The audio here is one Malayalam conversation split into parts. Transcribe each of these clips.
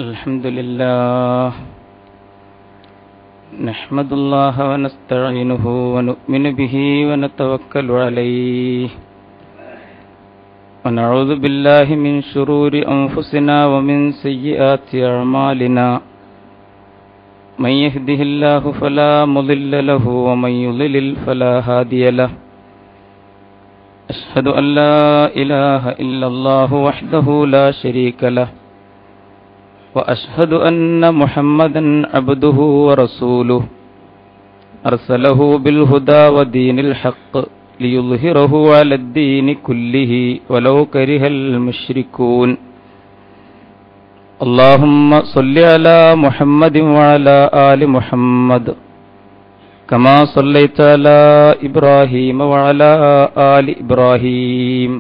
الحمد لله نحمد الله ونستعينه ونؤمن به ونتوكل عليه ونعوذ بالله من شرور أنفسنا ومن سيئات أعمالنا من يهده الله فلا مضل له ومن يضلل فلا هادي له أشهد أن لا إله إلا الله وحده لا شريك له وأشهد أن محمدا عبده ورسوله أرسله بالهدى ودين الحق ليظهره على الدين كله ولو كره المشركون اللهم صل على محمد وعلى آل محمد كما صليت على إبراهيم وعلى آل إبراهيم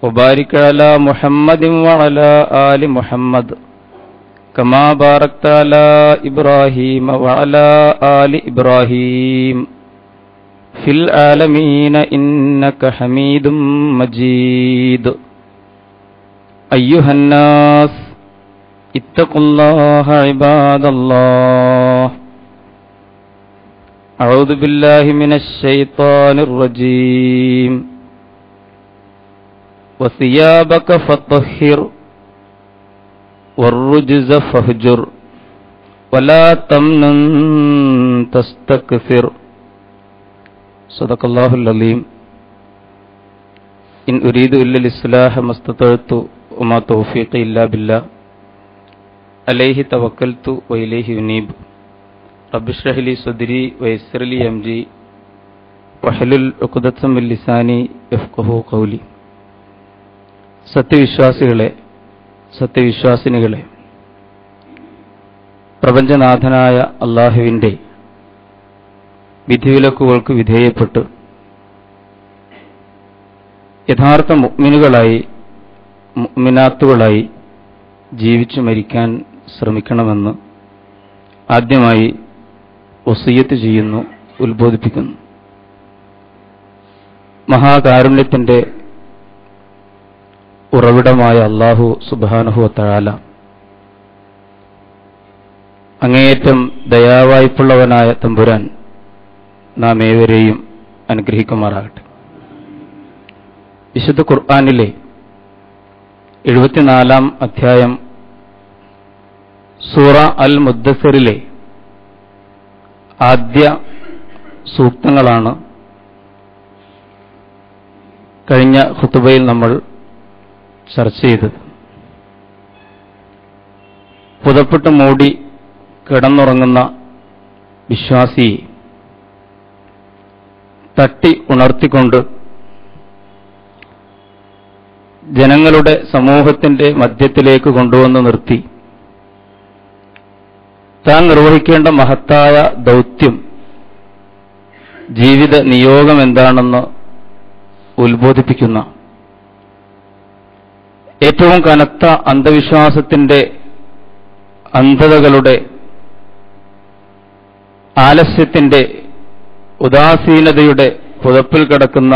وبارك على محمد وعلى آل محمد كما باركت على إبراهيم وعلى آل إبراهيم في العالمين إنك حميد مجيد أيها الناس اتقوا الله عباد الله أعوذ بالله من الشيطان الرجيم وثيابك فطهر والرجز فاهجر ولا تمنن تستكثر صدق الله العظيم إن أريد إلا الإصلاح ما استطعت وما توفيقي إلا بالله عليه توكلت وإليه أنيب رب اشرح لي صدري ويسر لي أمري واحلل عقدة من لساني يفقهوا قولي സത്യവിശ്വാസികളെ, സത്യവിശ്വാസിനികളെ, പ്രപഞ്ചനാഥനായ അല്ലാഹുവിൻ്റെ വിധിവിലക്കുകൾക്ക് വിധേയപ്പെട്ട് യഥാർത്ഥ മുഅ്മിനുകളായി, മുഅ്മിനാത്തുകളായി ജീവിച്ചു മരിക്കാൻ ശ്രമിക്കണമെന്ന് ആദ്യമായി വസിയ്യത്ത് ചെയ്യുന്നു, ഉത്ബോധിപ്പിക്കുന്നു. മഹാകാരുണ്യത്തിൻ്റെ ഉറവിടമായ അല്ലാഹു സുബ്ഹാനഹു വ തആല അങ്ങേയറ്റം ദയാവായ്പുള്ളവനായ തമ്പുരാൻ നാം ഏവരെയും അനുഗ്രഹിക്കുമാറാകട്ടെ. വിശുദ്ധ ഖുർആനിലെ 74-ാം അധ്യായം സൂറ അൽ മുദ്ദസ്സിറിലെ ആദ്യ സൂക്തങ്ങളാണ് കഴിഞ്ഞ ഖുതുബയിൽ നമ്മൾ ചർച്ച ചെയ്തത്. പുതപ്പിട്ട് മൂടി കിടന്നുറങ്ങുന്ന വിശ്വാസിയെ തട്ടി ഉണർത്തിക്കൊണ്ട് ജനങ്ങളുടെ സമൂഹത്തിന്റെ മധ്യത്തിലേക്ക് കൊണ്ടുവന്ന് നിർത്തി താൻ നിർവഹിക്കേണ്ട മഹത്തായ ദൗത്യം, ജീവിത നിയോഗം എന്താണെന്ന് ഉത്ബോധിപ്പിക്കുന്ന ഏറ്റവും കനത്ത അന്ധവിശ്വാസത്തിന്റെ, അന്ധതകളുടെ, ആലസ്യത്തിന്റെ, ഉദാസീനതയുടെ പുതപ്പിൽ കിടക്കുന്ന,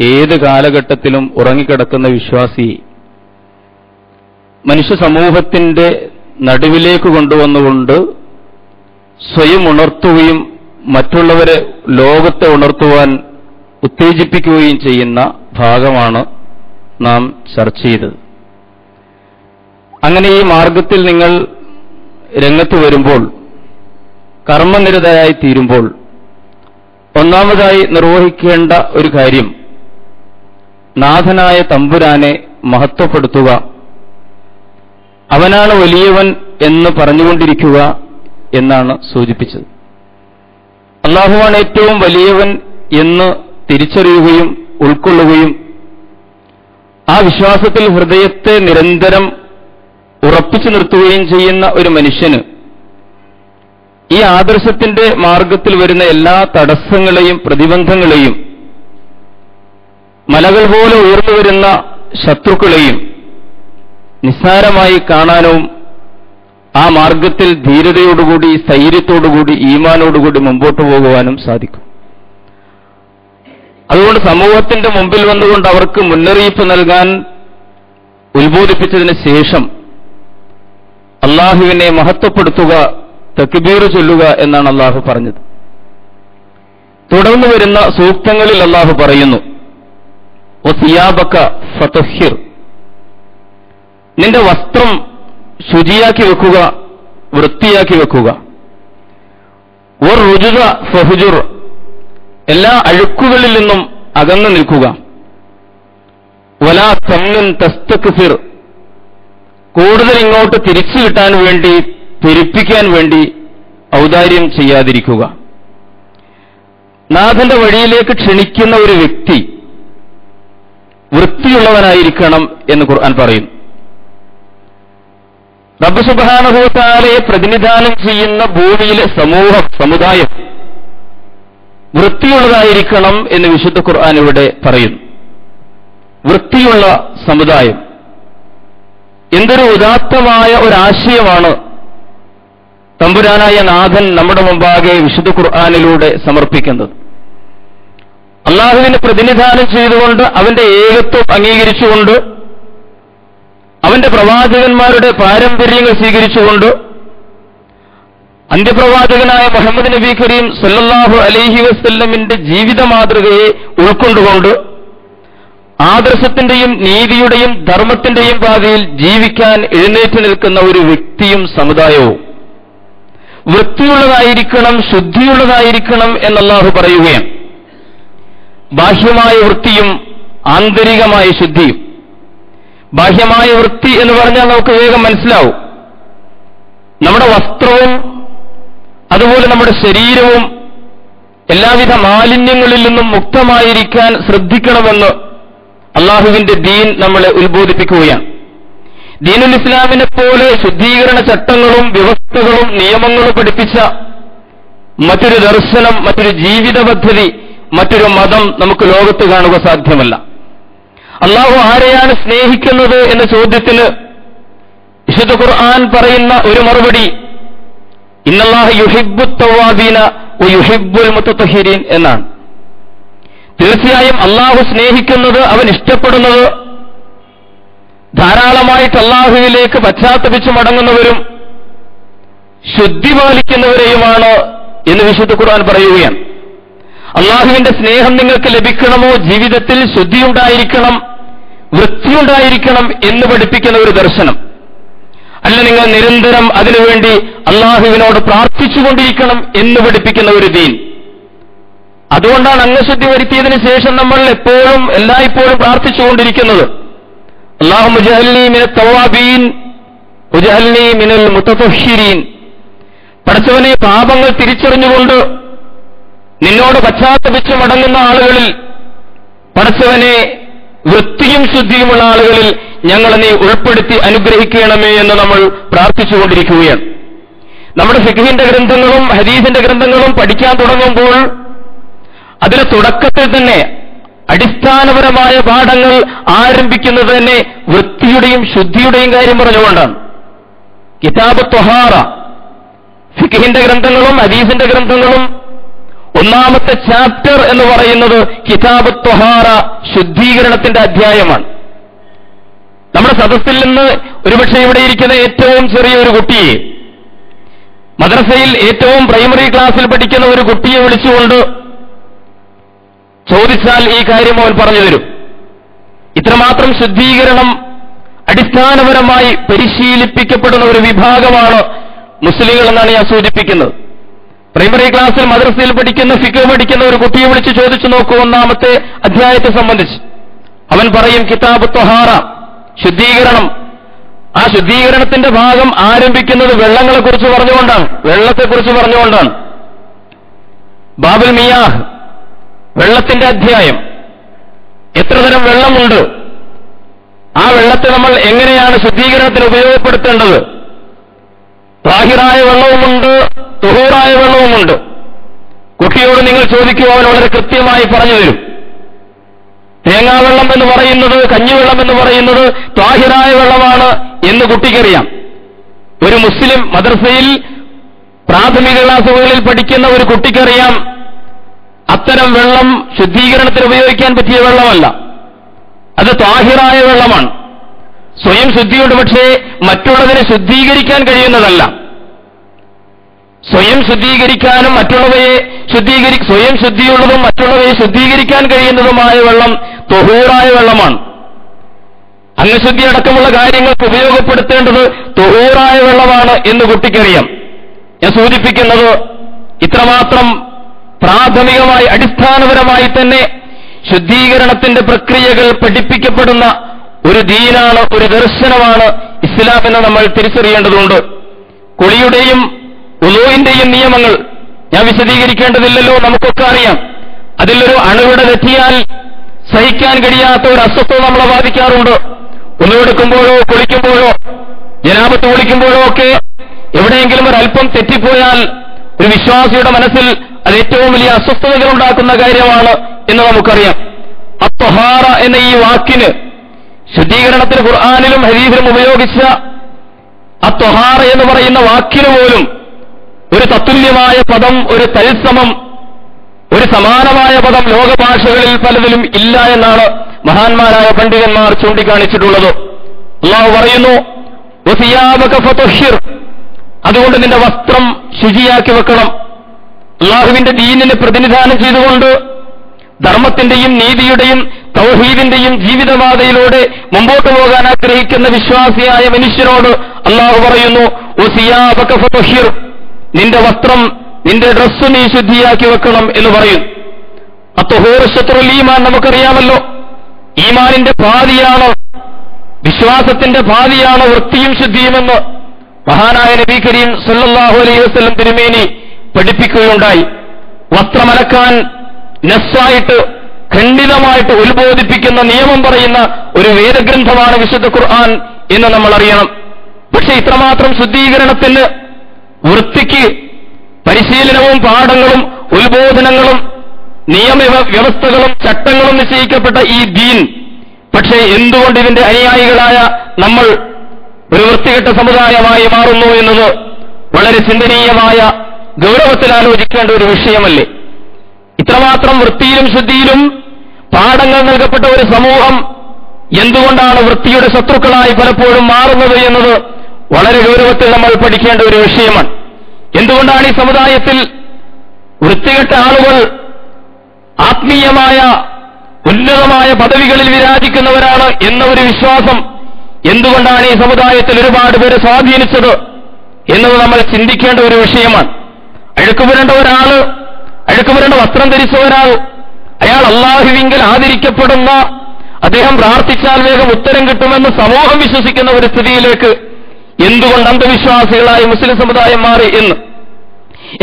ഏത് കാലഘട്ടത്തിലും ഉറങ്ങിക്കിടക്കുന്ന വിശ്വാസിയെ മനുഷ്യ സമൂഹത്തിന്റെ നടുവിലേക്ക് കൊണ്ടുവന്നുകൊണ്ട് സ്വയം ഉണർത്തുകയും മറ്റുള്ളവരെ ലോകത്തെ ഉണർത്തുവാൻ ഉത്തേജിപ്പിക്കുകയും ചെയ്യുന്ന ഭാഗമാണ് നാം ചർച്ച ചെയ്തത്. അങ്ങനെ ഈ മാർഗത്തിൽ നിങ്ങൾ രംഗത്ത് വരുമ്പോൾ, കർമ്മനിരതരായി തീരുമ്പോൾ, ഒന്നാമതായി നിർവഹിക്കേണ്ട ഒരു കാര്യം നാഥനായ തമ്പുരാനെ മഹത്വപ്പെടുത്തുക, അവനാണ് വലിയവൻ എന്ന് പറഞ്ഞുകൊണ്ടിരിക്കുക എന്നാണ് സൂചിപ്പിച്ചത്. അല്ലാഹുവാണ് ഏറ്റവും വലിയവൻ എന്ന് തിരിച്ചറിയുകയും ഉൾക്കൊള്ളുകയും ആ വിശ്വാസത്തിൽ ഹൃദയത്തെ നിരന്തരം ഉറപ്പിച്ചു നിർത്തുകയും ചെയ്യുന്ന ഒരു മനുഷ്യന് ഈ ആദർശത്തിന്റെ മാർഗത്തിൽ വരുന്ന എല്ലാ തടസ്സങ്ങളെയും പ്രതിബന്ധങ്ങളെയും, മലകൾ പോലെ ഉയർന്നു വരുന്ന ശത്രുക്കളെയും നിസ്സാരമായി കാണാനും ആ മാർഗത്തിൽ ധീരതയോടുകൂടി, സ്ഥൈര്യത്തോടുകൂടി, ഈമാനോടുകൂടി മുമ്പോട്ട് പോകുവാനും സാധിക്കും. അതുകൊണ്ട് സമൂഹത്തിന്റെ മുമ്പിൽ വന്നുകൊണ്ട് അവർക്ക് മുന്നറിയിപ്പ് നൽകാൻ ഉത്ബോധിപ്പിച്ചതിന് ശേഷം അള്ളാഹുവിനെ മഹത്വപ്പെടുത്തുക, തക്ബീർ ചൊല്ലുക എന്നാണ് അള്ളാഹു പറഞ്ഞത്. തുടർന്ന് വരുന്ന സൂക്തങ്ങളിൽ അള്ളാഹു പറയുന്നു, വസിയാബക ഫതഹിർ, നിന്റെ വസ്ത്രം ശുചിയാക്കി വെക്കുക, വൃത്തിയാക്കി വെക്കുക. വറുജുദ ഫഹുജുർ, എല്ലാ അഴുക്കുകളിൽ നിന്നും അകന്നു നിൽക്കുക. വലാ തമ്നുൻ തസ്തക്സിർ, കൂടുതൽ ഇങ്ങോട്ട് തിരിച്ചു കിട്ടാൻ വേണ്ടി, പെരുപ്പിക്കാൻ വേണ്ടി ഔദാര്യം ചെയ്യാതിരിക്കുക. നാഥന്റെ വഴിയിലേക്ക് ക്ഷണിക്കുന്ന ഒരു വ്യക്തി വൃത്തിയുള്ളവനായിരിക്കണം എന്ന് ഖുർആൻ പറയും. റബ്ബ് സുബ്ഹാനഹു വ തആലയെ പ്രതിനിധാനം ചെയ്യുന്ന ഭൂമിയിലെ സമൂഹം, സമുദായം വൃത്തിയുള്ളതായിരിക്കണം എന്ന് വിശുദ്ധ ഖുർആൻ ഇവിടെ പറയുന്നു. വൃത്തിയുള്ള സമുദായം, എന്തൊരു ഉദാത്തമായ ഒരാശയമാണ് തമ്പുരാനായ നാഥൻ നമ്മുടെ മുമ്പാകെ വിശുദ്ധ ഖുർആനിലൂടെ സമർപ്പിക്കുന്നത്. അള്ളാഹുവിനെ പ്രതിനിധാനം ചെയ്തുകൊണ്ട്, അവന്റെ ഏകത്വം അംഗീകരിച്ചുകൊണ്ട്, അവന്റെ പ്രവാചകന്മാരുടെ പാരമ്പര്യങ്ങൾ സ്വീകരിച്ചുകൊണ്ട്, അന്ത്യപ്രവാചകനായ മുഹമ്മദ് നബി കരീം സല്ലല്ലാഹു അലൈഹി വസല്ലമിന്റെ ജീവിത മാതൃകയെ ഉൾക്കൊണ്ടുകൊണ്ട് ആദർശത്തിന്റെയും നീതിയുടെയും ധർമ്മത്തിന്റെയും പാതയിൽ ജീവിക്കാൻ എഴുന്നേറ്റ് നിൽക്കുന്ന ഒരു വ്യക്തിയും സമുദായവും വൃത്തിയുള്ളതായിരിക്കണം, ശുദ്ധിയുള്ളതായിരിക്കണം എന്നല്ലാഹു പറയുകയാണ്. ബാഹ്യമായ വൃത്തിയും ആന്തരികമായ ശുദ്ധിയും. ബാഹ്യമായ വൃത്തി എന്ന് പറഞ്ഞാൽ നമുക്ക് വേഗം മനസ്സിലാവും. നമ്മുടെ വസ്ത്രവും അതുപോലെ നമ്മുടെ ശരീരവും എല്ലാവിധ മാലിന്യങ്ങളിൽ നിന്നും മുക്തമായിരിക്കാൻ ശ്രദ്ധിക്കണമെന്ന് അള്ളാഹുവിന്റെ ദീൻ നമ്മളെ ഉത്ബോധിപ്പിക്കുകയാണ്. ദീനുൽ ഇസ്ലാമിനെ പോലെ ശുദ്ധീകരണ ചട്ടങ്ങളും വ്യവസ്ഥകളും നിയമങ്ങളും പഠിപ്പിച്ച മറ്റൊരു ദർശനം, മറ്റൊരു ജീവിത പദ്ധതി, മറ്റൊരു മതം നമുക്ക് ലോകത്ത് കാണുക സാധ്യമല്ല. അള്ളാഹു ആരെയാണ് സ്നേഹിക്കുന്നത് എന്ന ചോദ്യത്തിന് വിശുദ്ധ ഖുർആൻ പറയുന്ന ഒരു മറുപടി, ഇന്നല്ലാഹ യുഹിബ്ബുത് തവ്വാബീന വ യുഹിബ്ബുൽ മുതതഹിരീൻ എന്നാണ്. തീർച്ചയായും അള്ളാഹു സ്നേഹിക്കുന്നത്, അവൻ ഇഷ്ടപ്പെടുന്നത് ധാരാളമായിട്ട് അള്ളാഹുവിലേക്ക് പശ്ചാത്തപിച്ച് മടങ്ങുന്നവരും ശുദ്ധി പാലിക്കുന്നവരെയുമാണ് എന്ന് വിശുദ്ധ ഖുർആൻ പറയുകയാണ്. അള്ളാഹുവിന്റെ സ്നേഹം നിങ്ങൾക്ക് ലഭിക്കണമോ, ജീവിതത്തിൽ ശുദ്ധിയുണ്ടായിരിക്കണം, വൃത്തിയുണ്ടായിരിക്കണം എന്ന് പഠിപ്പിക്കുന്ന ഒരു ദർശനം. അല്ല, നിങ്ങൾ നിരന്തരം അതിനുവേണ്ടി അള്ളാഹുവിനോട് പ്രാർത്ഥിച്ചുകൊണ്ടിരിക്കണം എന്ന് പഠിപ്പിക്കുന്ന ഒരു ദീൻ. അതുകൊണ്ടാണ് അംഗശുദ്ധി വരുത്തിയതിനു ശേഷം നമ്മൾ എപ്പോഴും എല്ലായ്പ്പോഴും പ്രാർത്ഥിച്ചുകൊണ്ടിരിക്കുന്നത്, അല്ലാഹുമ്മ ജഅൽനി മിനത് തവ്വാബീൻ വജഅൽനി മിനൽ മുതതഹിരീൻ. പടച്ചവനെ, പാപങ്ങൾ തിരിച്ചറിഞ്ഞുകൊണ്ട് നിന്നോട് പശ്ചാത്തപിച്ച് മടങ്ങുന്ന ആളുകളിൽ, പടച്ചവനെ വൃത്തിയും ശുദ്ധിയുമുള്ള ആളുകളിൽ ഞങ്ങളെ നീ ഉൾപ്പെടുത്തി അനുഗ്രഹിക്കണമേ എന്ന് നമ്മൾ പ്രാർത്ഥിച്ചുകൊണ്ടിരിക്കുകയാണ്. നമ്മുടെ ഫിഖ്ഹിന്റെ ഗ്രന്ഥങ്ങളും ഹദീസിന്റെ ഗ്രന്ഥങ്ങളും പഠിക്കാൻ തുടങ്ങുമ്പോൾ അതിന് തുടക്കത്തിൽ തന്നെ അടിസ്ഥാനപരമായ പാഠങ്ങൾ ആരംഭിക്കുന്നത് തന്നെ വൃത്തിയുടെയും ശുദ്ധിയുടെയും കാര്യം പറഞ്ഞുകൊണ്ടാണ്. കിതാബ് ത്വഹാറ, ഫിഖ്ഹിന്റെ ഗ്രന്ഥങ്ങളും ഹദീസിന്റെ ഗ്രന്ഥങ്ങളും ഒന്നാമത്തെ ചാപ്റ്റർ എന്ന് പറയുന്നത് കിതാബ് ത്വഹാറ, ശുദ്ധീകരണത്തിന്റെ അധ്യായമാണ്. നമ്മുടെ സദസ്സിൽ നിന്ന് ഒരുപക്ഷെ ഇവിടെ ഇരിക്കുന്ന ഏറ്റവും ചെറിയൊരു കുട്ടിയെ, മദ്രസയിൽ ഏറ്റവും പ്രൈമറി ക്ലാസ്സിൽ പഠിക്കുന്ന ഒരു കുട്ടിയെ വിളിച്ചുകൊണ്ട് ചോദിച്ചാൽ ഈ കാര്യം അവൻ പറഞ്ഞു തരും. ഇത്രമാത്രം ശുദ്ധീകരണം അടിസ്ഥാനപരമായി പരിശീലിപ്പിക്കപ്പെടുന്ന ഒരു വിഭാഗമാണ് മുസ്ലിങ്ങൾ എന്നാണ് ഞാൻ സൂചിപ്പിക്കുന്നത്. പ്രൈമറി ക്ലാസ്സിൽ മദ്രസയിൽ പഠിക്കുന്ന, ഫിഖ് പഠിക്കുന്ന ഒരു കുട്ടിയെ വിളിച്ച് ചോദിച്ചു നോക്കൂ ഒന്നാമത്തെ അധ്യായത്തെ സംബന്ധിച്ച്. അവൻ പറയും കിതാബ് ത്വഹാറ, ശുദ്ധീകരണം. ആ ശുദ്ധീകരണത്തിന്റെ ഭാഗം ആരംഭിക്കുന്നത് വെള്ളങ്ങളെക്കുറിച്ച് പറഞ്ഞുകൊണ്ടാണ്, വെള്ളത്തെക്കുറിച്ച് പറഞ്ഞുകൊണ്ടാണ്. ബാബുൽ മിയാഹ്, വെള്ളത്തിന്റെ അധ്യായം. എത്ര തരം വെള്ളമുണ്ട്, ആ വെള്ളത്തെ നമ്മൾ എങ്ങനെയാണ് ശുദ്ധീകരണത്തിന് ഉപയോഗപ്പെടുത്തേണ്ടത്? താഹിറായ വെള്ളവുമുണ്ട്, തുഹൂറായ വെള്ളവുമുണ്ട്. കുട്ടിയോട് നിങ്ങൾ ചോദിക്കുക, അവൻ വളരെ കൃത്യമായി പറഞ്ഞു തരും. തേങ്ങാവെള്ളം എന്ന് പറയുന്നത്, കഞ്ഞിവെള്ളം എന്ന് പറയുന്നത് താഹിറായ വെള്ളമാണ് എന്ന് കുട്ടിക്കറിയാം. ഒരു മുസ്ലിം മദ്രസയിൽ പ്രാഥമിക ക്ലാസുകളിൽ പഠിക്കുന്ന ഒരു കുട്ടിക്കറിയാം അത്തരം വെള്ളം ശുദ്ധീകരണത്തിന് ഉപയോഗിക്കാൻ പറ്റിയ വെള്ളമല്ല, അത് താഹിറായ വെള്ളമാണ്. സ്വയം ശുദ്ധിയുണ്ട്, പക്ഷേ മറ്റുള്ളതിനെ ശുദ്ധീകരിക്കാൻ കഴിയുന്നതല്ല. സ്വയം ശുദ്ധീകരിക്കാനും മറ്റുള്ളവയെ സ്വയം ശുദ്ധിയുള്ളതും മറ്റുള്ളവയെ ശുദ്ധീകരിക്കാൻ കഴിയുന്നതുമായ വെള്ളം തൊഹൂറായ വെള്ളമാണ്. അംഗശുദ്ധി അടക്കമുള്ള കാര്യങ്ങൾക്ക് ഉപയോഗപ്പെടുത്തേണ്ടത് തൊഹൂറായ വെള്ളമാണ് എന്ന് കുട്ടിക്കറിയാം. ഞാൻ സൂചിപ്പിക്കുന്നത് ഇത്രമാത്രം പ്രാഥമികമായി അടിസ്ഥാനപരമായി തന്നെ ശുദ്ധീകരണത്തിന്റെ പ്രക്രിയകൾ പഠിപ്പിക്കപ്പെടുന്ന ഒരു ദീനാണ്, ഒരു ദർശനമാണ് ഇസ്ലാം എന്ന് നമ്മൾ തിരിച്ചറിയേണ്ടതുണ്ട്. കുളിയുടെയും ഉളൂവിന്റെയും നിയമങ്ങൾ ഞാൻ വിശദീകരിക്കേണ്ടതില്ലല്ലോ, നമുക്കൊക്കെ അറിയാം. അതിലൊരു അണുവിടെ തെറ്റിയാൽ സഹിക്കാൻ കഴിയാത്ത ഒരു അസ്വസ്ഥത നമ്മളെ ബാധിക്കാറുണ്ട്. ഉളവെടുക്കുമ്പോഴോ കുളിക്കുമ്പോഴോ ജനാബത്ത് കുളിക്കുമ്പോഴോ ഒക്കെ എവിടെയെങ്കിലും ഒരല്പം തെറ്റിപ്പോയാൽ ഒരു വിശ്വാസിയുടെ മനസ്സിൽ അത് ഏറ്റവും വലിയ അസ്വസ്ഥതകൾ ഉണ്ടാക്കുന്ന കാര്യമാണ് എന്ന് നമുക്കറിയാം. അത്വഹാറ എന്ന ഈ വാക്കിന് ശുദ്ധീകരണത്തിന് ഖുർആനിലും ഹദീസിലും ഉപയോഗിച്ച അത്വഹാറ എന്ന് പറയുന്ന വാക്കിന് പോലും ഒരു തത്തുല്യമായ പദം, ഒരു തത്സമം, ഒരു സമാനമായ പദം ലോകഭാഷകളിൽ പലതിലും ഇല്ല എന്നാണ് മഹാന്മാരായ പണ്ഡിതന്മാർ ചൂണ്ടിക്കാണിച്ചിട്ടുള്ളത്. അല്ലാഹു പറയുന്നു, വസിയാബക ഫതുഹിർ, അതുകൊണ്ട് നിന്റെ വസ്ത്രം ശുചിയാക്കി വെക്കണം. അല്ലാഹുവിന്റെ ദീനിനെ പ്രതിനിധാനം ചെയ്തുകൊണ്ട് ധർമ്മത്തിന്റെയും നീതിയുടെയും തൗഹീദിന്റെയും ജീവിതപാതയിലൂടെ മുമ്പോട്ട് പോകാൻ ആഗ്രഹിക്കുന്ന വിശ്വാസിയായ മനുഷ്യനോട് അല്ലാഹു പറയുന്നു, വസിയാബക ഫതുഹിർ, നിന്റെ വസ്ത്രം, നിന്റെ ഡ്രസ്സ് നീ ശുദ്ധിയാക്കി വെക്കണം എന്ന് പറയും. അത്വഹൂർ ശത്രുൽ ഈമാൻ, നമുക്കറിയാമല്ലോ. ഈമാനിന്റെ പാതിയാണ്, വിശ്വാസത്തിന്റെ പാതിയാണ് വൃത്തിയും ശുദ്ധിയുമെന്ന് മഹാനായ നബി കരീം സല്ലല്ലാഹു അലൈഹി വസല്ലം തിരുമേനി പഠിപ്പിക്കുകയുണ്ടായി. വസ്ത്രമലക്കാൻ നസ്സായിട്ട് ഖണ്ഡിതമായിട്ട് ഉത്ബോധിപ്പിക്കുന്ന നിയമം പറയുന്ന ഒരു വേദഗ്രന്ഥമാണ് വിശുദ്ധ ഖുർആൻ എന്ന് നമ്മൾ അറിയണം. പക്ഷെ ഇത്രമാത്രം ശുദ്ധീകരണത്തിന്, വൃത്തിക്ക് പരിശീലനവും പാഠങ്ങളും ഉത്ബോധനങ്ങളും നിയമവ്യവസ്ഥകളും ചട്ടങ്ങളും നിശ്ചയിക്കപ്പെട്ട ഈ ദീൻ, പക്ഷേ എന്തുകൊണ്ട് ഇതിന്റെ അനുയായികളായ നമ്മൾ ഒരു വൃത്തികെട്ട സമുദായമായി മാറുന്നു എന്നത് വളരെ ചിന്തനീയമായ ഗൗരവത്തിൽ ആലോചിക്കേണ്ട ഒരു വിഷയമല്ലേ? ഇത്രമാത്രം വൃത്തിയിലും ശുദ്ധിയിലും പാഠങ്ങൾ നൽകപ്പെട്ട ഒരു സമൂഹം എന്തുകൊണ്ടാണ് വൃത്തിയുടെ ശത്രുക്കളായി പലപ്പോഴും മാറുന്നത് എന്നത് വളരെ ഗൗരവത്തിൽ നമ്മൾ പഠിക്കേണ്ട ഒരു വിഷയമാണ്. എന്തുകൊണ്ടാണ് ഈ സമുദായത്തിൽ വൃത്തികെട്ട ആളുകൾ ആത്മീയമായ ഉന്നതമായ പദവികളിൽ വിരാജിക്കുന്നവരാണ് എന്ന ഒരു വിശ്വാസം എന്തുകൊണ്ടാണ് ഈ സമുദായത്തിൽ ഒരുപാട് പേരെ സ്വാധീനിച്ചത് എന്നത് നമ്മൾ ചിന്തിക്കേണ്ട ഒരു വിഷയമാണ്. അഴുക്കുപുരേണ്ട ഒരാള്, അഴുക്കുപുരേണ്ട വസ്ത്രം ധരിച്ച ഒരാൾ, അയാൾ അല്ലാഹുവിങ്കൽ ആദരിക്കപ്പെടുന്ന, അദ്ദേഹം പ്രാർത്ഥിച്ചാൽ വേഗം ഉത്തരം കിട്ടുമെന്ന് സമൂഹം വിശ്വസിക്കുന്ന ഒരു സ്ഥിതിയിലേക്ക് എന്തുകൊണ്ട് അന്ധവിശ്വാസികളായി മുസ്ലിം സമുദായം മാറി എന്ന്.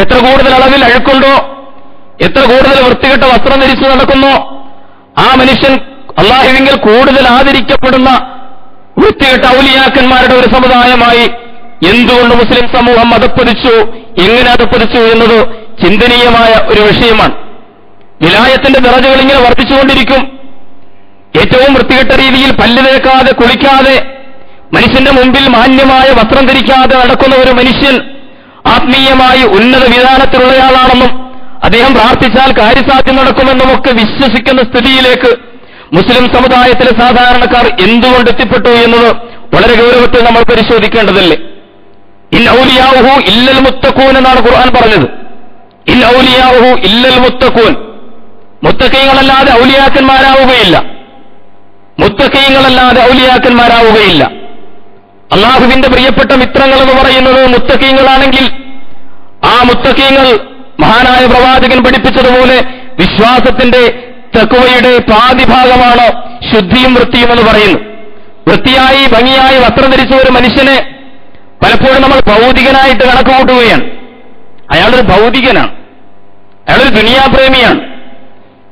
എത്ര കൂടുതൽ അളവിൽ അഴുക്കുണ്ടോ, എത്ര കൂടുതൽ വൃത്തികെട്ട വസ്ത്രം ധരിച്ചു നടക്കുന്നോ, ആ മനുഷ്യൻ അല്ലാഹുവിങ്കൽ കൂടുതൽ ആദരിക്കപ്പെടുന്ന വൃത്തികെട്ട ഔലിയാക്കന്മാരുടെ ഒരു സമുദായമായി എന്തുകൊണ്ട് മുസ്ലിം സമൂഹം അധപ്പതിച്ചു, എങ്ങനെ അധപ്പതിച്ചു എന്നത് ചിന്തനീയമായ ഒരു വിഷയമാണ്. വിലായത്തിന്റെ ദറജകൾ ഇങ്ങനെ വർദ്ധിച്ചുകൊണ്ടിരിക്കും. ഏറ്റവും വൃത്തികെട്ട രീതിയിൽ പല്ല് തേക്കാതെ, കുളിക്കാതെ, മനുഷ്യന്റെ മുമ്പിൽ മാന്യമായ വസ്ത്രം ധരിക്കാതെ നടക്കുന്ന ഒരു മനുഷ്യൻ ആത്മീയമായി ഉന്നത വിധാനത്തിലുള്ളയാളാണെന്നും അദ്ദേഹം പ്രാർത്ഥിച്ചാൽ കാര്യസാധ്യം നടക്കുമെന്നുമൊക്കെ വിശ്വസിക്കുന്ന സ്ഥിതിയിലേക്ക് മുസ്ലിം സമുദായത്തിലെ സാധാരണക്കാർ എന്തുകൊണ്ട് എത്തിപ്പെട്ടു എന്നത് വളരെ ഗൗരവത്തിൽ നമ്മൾ പരിശോധിക്കേണ്ടതല്ലേ? ഇൻ ഔലിയാഉഹു ഇല്ലൽ മുത്തഖൂൻ എന്നാണ് ഖുർആൻ പറഞ്ഞത്. ഇൻ ഔലിയാഉഹു ഇല്ലൽ മുത്തഖൂൻ, മുത്തഖീങ്ങളല്ലാതെ ഔലിയാക്കന്മാരാവുകയില്ല. മുത്തഖീങ്ങളല്ലാതെ ഔലിയാക്കന്മാരാവുകയില്ല. അള്ളാഹുവിന്റെ പ്രിയപ്പെട്ട മിത്രങ്ങൾ എന്ന് പറയുന്നത് മുത്തഖീങ്ങളാണെങ്കിൽ ആ മുത്തഖീങ്ങൾ മഹാനായ പ്രവാചകൻ പഠിപ്പിച്ചതുപോലെ വിശ്വാസത്തിന്റെ തഖ്വയുടെ പാതിഭാഗമാണ് ശുദ്ധിയും വൃത്തിയും എന്ന് പറയുന്നു. വൃത്തിയായി ഭംഗിയായി വസ്ത്രം ധരിച്ച ഒരു മനുഷ്യനെ പലപ്പോഴും നമ്മൾ ഭൗതികനായിട്ട് കണക്കുകൂട്ടുകയാണ്. അയാളൊരു ഭൗതികനാണ്, അയാളൊരു ദുനിയാപ്രേമിയാണ്.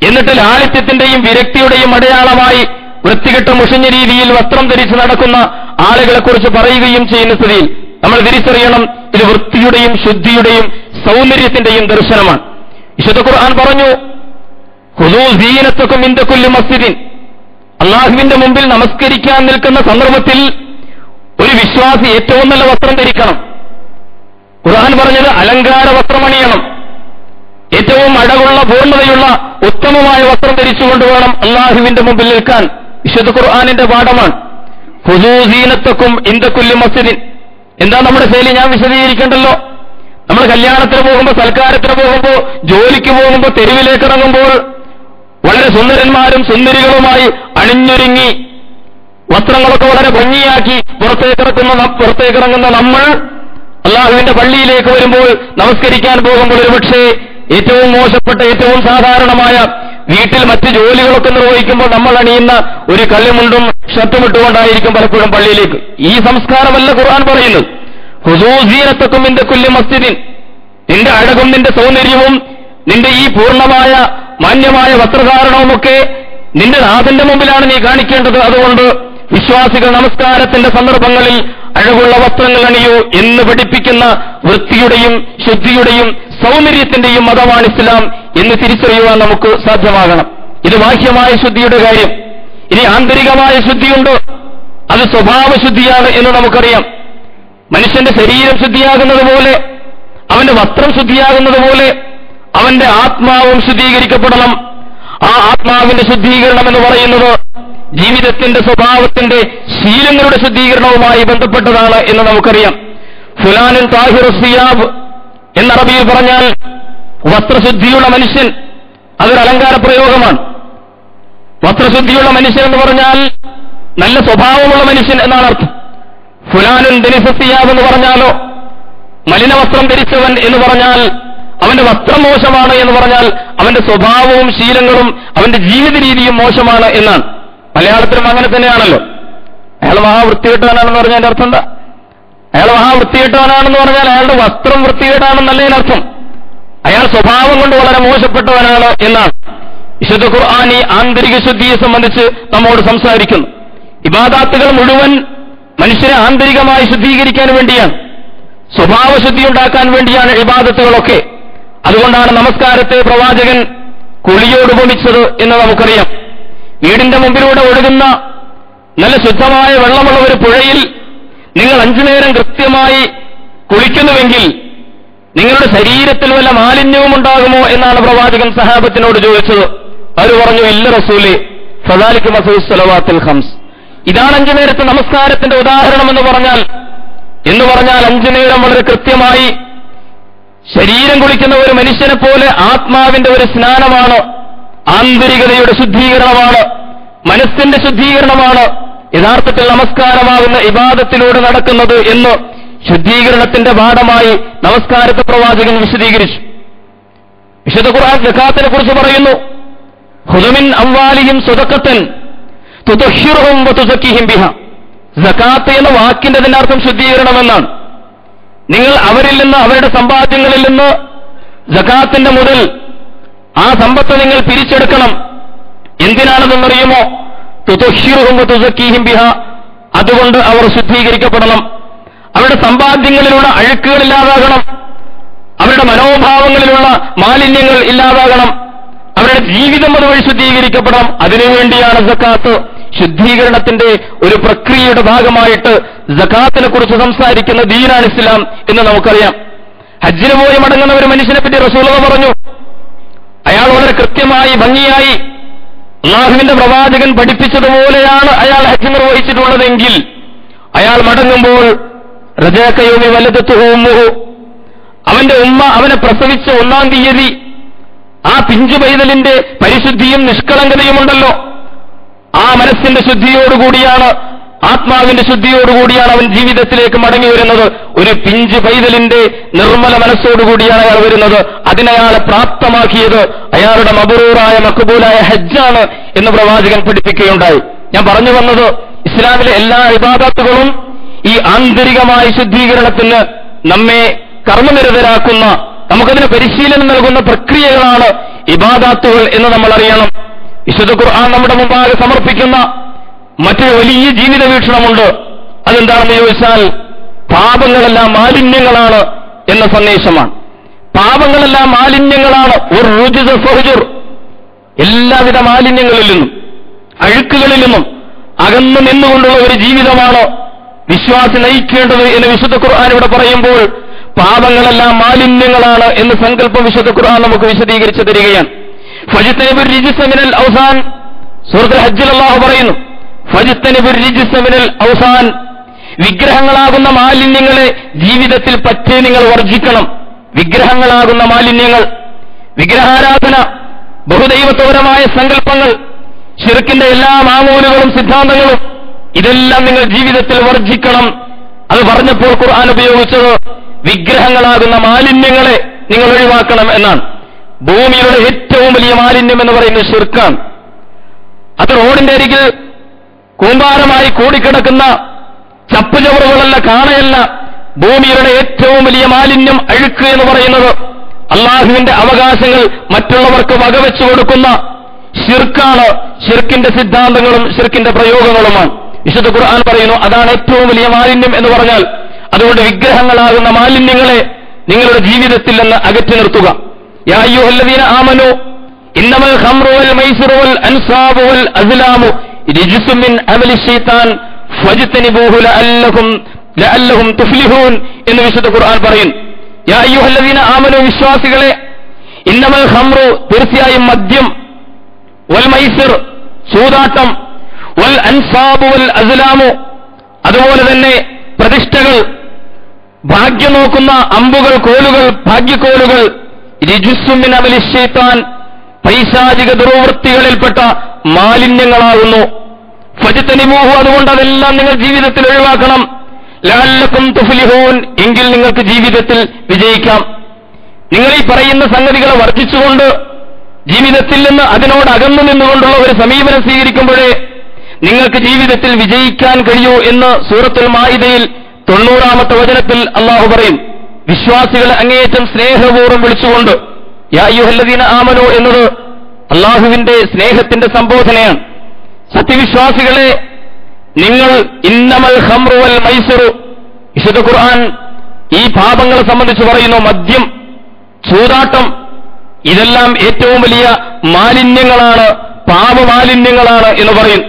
എന്നിട്ട് ലാളിത്യത്തിന്റെയും വിരക്തിയുടെയും അടയാളമായി വൃത്തികെട്ട മുഷിഞ്ഞ രീതിയിൽ വസ്ത്രം ധരിച്ച് നടക്കുന്ന ആളുകളെക്കുറിച്ച് പറയുകയും ചെയ്യുന്ന സ്ഥിതിയിൽ നമ്മൾ തിരിച്ചറിയണം, ഇത് വൃത്തിയുടെയും ശുദ്ധിയുടെയും സൗന്ദര്യത്തിന്റെയും ദർശനമാണ്. വിശുദ്ധ ഖുർആൻ പറഞ്ഞു, ഖുദൂ സീനത്തക്കും ഇൻദ കുല്ലി മസ്ജിദിൻ, അള്ളാഹുവിന്റെ മുമ്പിൽ നമസ്കരിക്കാൻ നിൽക്കുന്ന സന്ദർഭത്തിൽ ഒരു വിശ്വാസി ഏറ്റവും നല്ല വസ്ത്രം ധരിക്കണം. ഖുർആൻ പറഞ്ഞത് അലങ്കാര വസ്ത്രമണിയണം, ഏറ്റവും അഴകുള്ള പൂർണ്ണതയുള്ള ഉത്തമമായ വസ്ത്രം ധരിച്ചുകൊണ്ട് വേണം അള്ളാഹുവിന്റെ മുമ്പിൽ നിൽക്കാൻ. വിശുദ്ധ ഖുർആനിന്റെ പാഠമാണ്. ഖുദൂ സീനത്തക്കും ഇൻദ കുല്ലി മസ്ജിദിൻ. എന്താ നമ്മുടെ ശൈലി? ഞാൻ വിശദീകരിക്കണ്ടല്ലോ. നമ്മൾ കല്യാണത്തിന് പോകുമ്പോൾ, സൽക്കാരത്തിന് പോകുമ്പോൾ, ജോലിക്ക് പോകുമ്പോൾ, തെരുവിലേക്ക് ഇറങ്ങുമ്പോൾ വളരെ സുന്ദരന്മാരും സുന്ദരികളുമായി അണിഞ്ഞൊരുങ്ങി വസ്ത്രങ്ങളൊക്കെ വളരെ ഭംഗിയാക്കി പുറത്തേക്കിറങ്ങുന്ന നമ്മൾ അല്ലാഹുവിന്റെ പള്ളിയിലേക്ക് വരുമ്പോൾ, നമസ്കരിക്കാൻ പോകുമ്പോൾ ഒരുപക്ഷേ ഏറ്റവും മോശപ്പെട്ട, ഏറ്റവും സാധാരണമായ വീട്ടിൽ മറ്റ് ജോലികളൊക്കെ നിർവഹിക്കുമ്പോൾ നമ്മൾ അണിയുന്ന ഒരു കല്ലുമുണ്ടും ഷർട്ടും ഇട്ടുകൊണ്ടായിരിക്കും പലപ്പോഴും പള്ളിയിലേക്ക്. ഈ സംസ്കാരമല്ല ഖുർആൻ പറയുന്നത്. ഖുദൂ സീനത്തക്കും ഇൻദ കുല്ലി മസ്ജിദിൻ. നിന്റെ അഴകും നിന്റെ സൗന്ദര്യവും നിന്റെ ഈ പൂർണ്ണമായ മാന്യമായ വസ്ത്രധാരണവുമൊക്കെ നിന്റെ നാഥന്റെ മുമ്പിലാണ് നീ കാണിക്കേണ്ടത്. അതുകൊണ്ട് വിശ്വാസികൾ നമസ്കാരത്തിന്റെ സന്ദർഭങ്ങളിൽ അഴകുള്ള വസ്ത്രങ്ങൾ അണിയൂ എന്ന് പഠിപ്പിക്കുന്ന വൃത്തിയുടെയും ശുദ്ധിയുടെയും സൗന്ദര്യത്തിന്റെയും മതമാണ് ഇസ്ലാം എന്ന് തിരിച്ചറിയുവാൻ നമുക്ക് സാധ്യമാകണം. ഇത് ബാഹ്യമായ ശുദ്ധിയുടെ കാര്യം. ഇനി ആന്തരികമായ ശുദ്ധിയുണ്ട്. അത് സ്വഭാവശുദ്ധിയാണ് എന്ന് നമുക്കറിയാം. മനുഷ്യന്റെ ശരീരം ശുദ്ധിയാകുന്നത് പോലെ, അവന്റെ വസ്ത്രം ശുദ്ധിയാകുന്നത് പോലെ അവന്റെ ആത്മാവും ശുദ്ധീകരിക്കപ്പെടണം. ആ ആത്മാവിന്റെ ശുദ്ധീകരണം എന്ന് പറയുന്നത് ജീവിതത്തിന്റെ സ്വഭാവത്തിന്റെ ശീലങ്ങളുടെ ശുദ്ധീകരണവുമായി ബന്ധപ്പെട്ടതാണ് എന്ന് നമുക്കറിയാം. ഫുലാനുൻ താഹിറു സിയാബ് എന്ന അറബിയിൽ പറഞ്ഞാൽ വസ്ത്രശുദ്ധിയുള്ള മനുഷ്യൻ, അതൊരു അലങ്കാര പ്രയോഗമാണ്. വസ്ത്രശുദ്ധിയുള്ള മനുഷ്യൻ എന്ന് പറഞ്ഞാൽ നല്ല സ്വഭാവമുള്ള മനുഷ്യൻ എന്നാണ് അർത്ഥം. ഫുലാനുൻ ദനിസ സിയാബ് എന്ന് പറഞ്ഞാലോ, മലിന വസ്ത്രം ധരിച്ചവൻ എന്ന് പറഞ്ഞാൽ അവന്റെ വസ്ത്രം മോശമാണ് എന്ന് പറഞ്ഞാൽ അവന്റെ സ്വഭാവവും ശീലങ്ങളും അവന്റെ ജീവിത രീതിയും മോശമാണ് എന്നാണ്. മലയാളത്തിലും അങ്ങനെ തന്നെയാണല്ലോ. അയാൾ മഹാവൃത്തികെട്ടവനാണെന്ന് പറഞ്ഞാൽ അതിന്റെ അർത്ഥം എന്താ? അയാൾ മഹാവൃത്തികെട്ടവനാണെന്ന് പറഞ്ഞാൽ അയാളുടെ വസ്ത്രം വൃത്തികേടാണെന്നല്ല അർത്ഥം. അയാൾ സ്വഭാവം കൊണ്ട് വളരെ മോശപ്പെട്ടവനാണ് എന്നാണ്. വിശുദ്ധ ഖുർആൻ ഈ ആന്തരിക ശുദ്ധിയെ സംബന്ധിച്ച് നമ്മോട് സംസാരിക്കുന്നു. ഇബാദാത്തുകൾ മുഴുവൻ മനുഷ്യരെ ആന്തരികമായി ശുദ്ധീകരിക്കാൻ വേണ്ടിയാണ്, സ്വഭാവശുദ്ധി ഉണ്ടാക്കാൻ വേണ്ടിയാണ് ഇബാദത്തുകളൊക്കെ. അതുകൊണ്ടാണ് നമസ്കാരത്തെ പ്രവാചകൻ കുളിയോട് ഉപമിച്ചത് എന്ന് നമുക്കറിയാം. വീടിന്റെ മുമ്പിലൂടെ ഒഴുകുന്ന നല്ല ശുദ്ധമായ വെള്ളമുള്ള ഒരു പുഴയിൽ നിങ്ങൾ 5 നേരം കൃത്യമായി കുളിക്കുന്നുവെങ്കിൽ നിങ്ങളുടെ ശരീരത്തിൽ വല്ല മാലിന്യവും ഉണ്ടാകുമോ എന്നാണ് പ്രവാചകൻ സഹാബത്തിനോട് ചോദിച്ചത്. അവർ പറഞ്ഞു, ഇല്ല റസൂലേ, ഫദാലിക മസലു സ്വലവാത്തുൽ ഖംസ്. ഇതാണ് 5 നേരത്തെ നമസ്കാരത്തിന്റെ ഉദാഹരണം എന്ന് പറഞ്ഞാൽ 5 നേരം വളരെ കൃത്യമായി ശരീരം കുളിക്കുന്ന ഒരു മനുഷ്യനെ പോലെ ആത്മാവിന്റെ ഒരു സ്നാനമാണ്, ആന്തരികതയുടെ ശുദ്ധീകരണമാണ്, മനസ്സിന്റെ ശുദ്ധീകരണമാണ് യഥാർത്ഥത്തിൽ നമസ്കാരമാകുന്ന ഇബാദത്തിലൂടെ നടക്കുന്നത് എന്ന് ശുദ്ധീകരണത്തിന്റെ പാഠമായി നമസ്കാരത്തെ പ്രവാചകൻ വിശദീകരിച്ചു. വിശുദ്ധ ഖുർആൻ സകാത്തിനെ കുറിച്ച് പറയുന്നു, ഖുദ് മിൻ അംവാലിഹിം സദഖത്തൻ തുതഹിറുഹും വതുസക്കിഹിം ബിഹാ. സകാത്ത് എന്ന വാക്കിന്റെ അർത്ഥം ശുദ്ധീകരണമെന്നാണ്. നിങ്ങൾ അവരിൽ നിന്ന്, അവരുടെ സമ്പാദ്യങ്ങളിൽ നിന്ന് സകാത്തിന്റെ മുതൽ ആ സമ്പത്ത് നിങ്ങൾ പിരിച്ചെടുക്കണം. എന്തിനാണെന്നറിയുമോ? തുതഹിറുഹും വതുസക്കിഹിം ബിഹാ. അതുകൊണ്ട് അവർ ശുദ്ധീകരിക്കപ്പെടണം. അവരുടെ സമ്പാദ്യങ്ങളിലുള്ള അഴുക്കുകൾ ഇല്ലാതാകണം, അവരുടെ മനോഭാവങ്ങളിലുള്ള മാലിന്യങ്ങൾ ഇല്ലാതാകണം, അവരുടെ ജീവിതം അതുവഴി ശുദ്ധീകരിക്കപ്പെടണം. അതിനുവേണ്ടിയാണ് സകാത്ത്. ശുദ്ധീകരണത്തിന്റെ ഒരു പ്രക്രിയയുടെ ഭാഗമായിട്ട് സകാത്തിനെ കുറിച്ച് സംസാരിക്കുന്ന ദീനാണ് ഇസ്ലാം എന്ന് നമുക്കറിയാം. ഹജ്ജിന് പോയി മടങ്ങുന്ന ഒരു മനുഷ്യനെ പറ്റി റസൂലുള്ളാഹി പറഞ്ഞു, അയാൾ വളരെ കൃത്യമായി ഭംഗിയായി അല്ലാഹുവിന്റെ പ്രവാചകൻ പഠിപ്പിച്ചതുപോലെയാണ് അയാൾ ഹജ്ജ് നിർവഹിച്ചിട്ടുള്ളതെങ്കിൽ അയാൾ മടങ്ങുമ്പോൾ റജാകയോമി വലദത്തുഹു ഉമ്മുഹു, അവന്റെ ഉമ്മ അവനെ പ്രസവിച്ച 1-ാം തീയതി ആ പിഞ്ചു പൈതലിന്റെ പരിശുദ്ധിയും നിഷ്കളങ്കതയും ഉണ്ടല്ലോ, ആ മനസ്സിന്റെ ശുദ്ധിയോടുകൂടിയാണ്, ആത്മാവിന്റെ ശുദ്ധിയോടുകൂടിയാണ് അവൻ ജീവിതത്തിലേക്ക് മടങ്ങി വരുന്നത്. ഒരു പിഞ്ചു പൈതലിന്റെ നിർമ്മല മനസ്സോടുകൂടിയാണ് അയാൾ വരുന്നത്. അതിനയാളെ പ്രാപ്തമാക്കിയത് അയാളുടെ മബ്റൂറായ മഖ്ബൂലായ ഹജ്ജാണ് എന്ന് പ്രവാചകൻ പഠിപ്പിക്കുകയുണ്ടായി. ഞാൻ പറഞ്ഞു വന്നത്, ഇസ്ലാമിലെ എല്ലാ ഇബാദത്തുകളും ഈ ആന്തരികമായ ശുദ്ധീകരണത്തിന് നമ്മെ കർമ്മനിരതരാക്കുന്ന, നമുക്കതിന് പരിശീലനം നൽകുന്ന പ്രക്രിയകളാണ് ഇബാദത്തുകൾ എന്ന് നമ്മൾ അറിയണം. വിശുദ്ധ ഖുർആൻ നമ്മുടെ മുമ്പാകെ സമർപ്പിക്കുന്ന മറ്റൊരു വലിയ ജീവിത വീക്ഷണമുണ്ട്. അതെന്താണെന്ന് ചോദിച്ചാൽ, പാപങ്ങളെല്ലാം മാലിന്യങ്ങളാണ് എന്ന സന്ദേശമാണ്. പാപങ്ങളെല്ലാം മാലിന്യങ്ങളാണ്. ഒരു റുജ്സ ഫഹ്ജുർ, എല്ലാവിധ മാലിന്യങ്ങളിൽ നിന്നും അഴുക്കുകളിൽ നിന്നും അകന്നു നിന്നുകൊണ്ടുള്ള ഒരു ജീവിതമാണ് വിശ്വാസി നയിക്കേണ്ടത് എന്ന് വിശുദ്ധ ഖുർആൻ ഇവിടെ പറയുമ്പോൾ, പാപങ്ങളെല്ലാം മാലിന്യങ്ങളാണ് എന്ന് സങ്കല്പം വിശുദ്ധ ഖുർആൻ നമുക്ക് വിശദീകരിച്ചു തരികയാണ്. ഫജ്തനിബുർ റിജ്സ മിനൽ ഔസാൻ, സൂറത്തുൽ ഹജ്ജിൽ അല്ലാഹു പറയുന്നു, ഫജ്തനിബുർ റിജ്സ മിനൽ ഔസാൻ, വിഗ്രഹങ്ങളാകുന്ന മാലിന്യങ്ങളെ ജീവിതത്തിൽ പറ്റേ നിങ്ങൾ വർജിക്കണം. വിഗ്രഹങ്ങളാകുന്ന മാലിന്യങ്ങൾ, വിഗ്രഹാരാധന, ബഹുദൈവത്വപരമായ സങ്കല്പങ്ങൾ, ശിർക്കിന്റെ എല്ലാ മാമൂലുകളും സിദ്ധാന്തങ്ങളും, ഇതെല്ലാം നിങ്ങൾ ജീവിതത്തിൽ വർജിക്കണം. അത് പറഞ്ഞപ്പോൾ ഖുർആൻ ഉപയോഗിച്ചത് വിഗ്രഹങ്ങളാകുന്ന മാലിന്യങ്ങളെ നിങ്ങൾ ഒഴിവാക്കണം എന്നാണ്. ഭൂമിയുടെ ഏറ്റവും വലിയ മാലിന്യം എന്ന് പറയുന്നത് ശിർക്കാണ്. അത് റോഡിന്റെ അരികിൽ കൂമ്പാരമായി കൂടിക്കിടക്കുന്ന ചപ്പുചവറുകളല്ല, കാണയല്ല. ഭൂമിയുടെ ഏറ്റവും വലിയ മാലിന്യം, അഴുക്ക് എന്ന് പറയുന്നത് അള്ളാഹുവിന്റെ അവകാശങ്ങൾ മറ്റുള്ളവർക്ക് വകവെച്ചു കൊടുക്കുന്ന ശിർക്കാണ്. ശിർക്കിന്റെ സിദ്ധാന്തങ്ങളും ശിർക്കിന്റെ പ്രയോഗങ്ങളുമാണ്. വിശുദ്ധ ഖുർആൻ പറയുന്നു അതാണ് ഏറ്റവും വലിയ മാലിന്യം എന്ന് പറഞ്ഞാൽ. അതുകൊണ്ട് വിഗ്രഹങ്ങളാകുന്ന മാലിന്യങ്ങളെ നിങ്ങളുടെ ജീവിതത്തിൽ നിന്ന് അകറ്റി നിർത്തുക. യാ അയ്യുഹല്ലദീന ആമനൂ ഇന്നമൽ ഖംറു വൽ മൈസിറു വൽ അൻസാബു വൽ അസ്ലാമു റിജ്സും മിൻ അമലി ശൈത്താൻ ഫജ്തനിബൂഹു ലഅല്ലഹും തുഫ്ലിഹൂൻ എന്ന് വിശുദ്ധ ഖുർആൻ പറയും. യാ അയ്യുഹല്ലദീന ആമനൂ, വിശ്വാസികളെ, ഇന്നമൽ ഖംറു, തീർച്ചയായും മദ്യം, വൽ മൈസിർ, ചൂതാട്ടം, വൽ അൻസാബു വൽ അസ്ലാമു, അതുപോലെ തന്നെ പ്രതിഷ്ഠകൾ, ഭാഗ്യം നോക്കുന്ന അമ്പുകൾ, കോലുകൾ, ഭാഗ്യക്കോലുകൾ, റിജ്സും മിൻ അമലി ശൈത്താൻ, പൈശാചിക ദുർവൃത്തികളിൽപ്പെട്ട മാലിന്യങ്ങളാകുന്നു. ഫജ്തനിബൂഹു, അതുകൊണ്ട് അതെല്ലാം നിങ്ങൾ ജീവിതത്തിൽ ഒഴിവാക്കണം. ലഅല്ലകും തുഫ്ലിഹൂൻ, എങ്കിൽ നിങ്ങൾക്ക് ജീവിതത്തിൽ വിജയിക്കാം. നിങ്ങൾ ഈ പറയുന്ന സംഗതികളെ വർദ്ധിച്ചുകൊണ്ട് ജീവിതത്തിൽ നിന്ന് അതിനോട് അകന്നു നിന്നുകൊണ്ടുള്ള ഒരു സമീപനം സ്വീകരിക്കുമ്പോഴേ നിങ്ങൾക്ക് ജീവിതത്തിൽ വിജയിക്കാൻ കഴിയൂ എന്ന് സൂറത്തുൽ മാഇദയിൽ 90-ാമത്തെ വചനത്തിൽ അള്ളാഹു പറയും. വിശ്വാസികളെ അങ്ങേയറ്റം സ്നേഹപൂർവ്വം വിളിച്ചുകൊണ്ട് യാ അയ്യുഹല്ലദീന ആമനൂ എന്നത് അള്ളാഹുവിന്റെ സ്നേഹത്തിന്റെ സംബോധനയാണ്. സത്യവിശ്വാസികളെ, നിങ്ങൾ ഇന്നമൽ ഖംറു വൽ മൈസിറു, വിശുദ്ധ ഖുർആൻ ഈ പാപങ്ങളെ സംബന്ധിച്ച് പറയുന്നു. മദ്യം, ചൂതാട്ടം, ഇതെല്ലാം ഏറ്റവും വലിയ മാലിന്യങ്ങളാണ്, പാപമാലിന്യങ്ങളാണ് എന്ന് പറയും.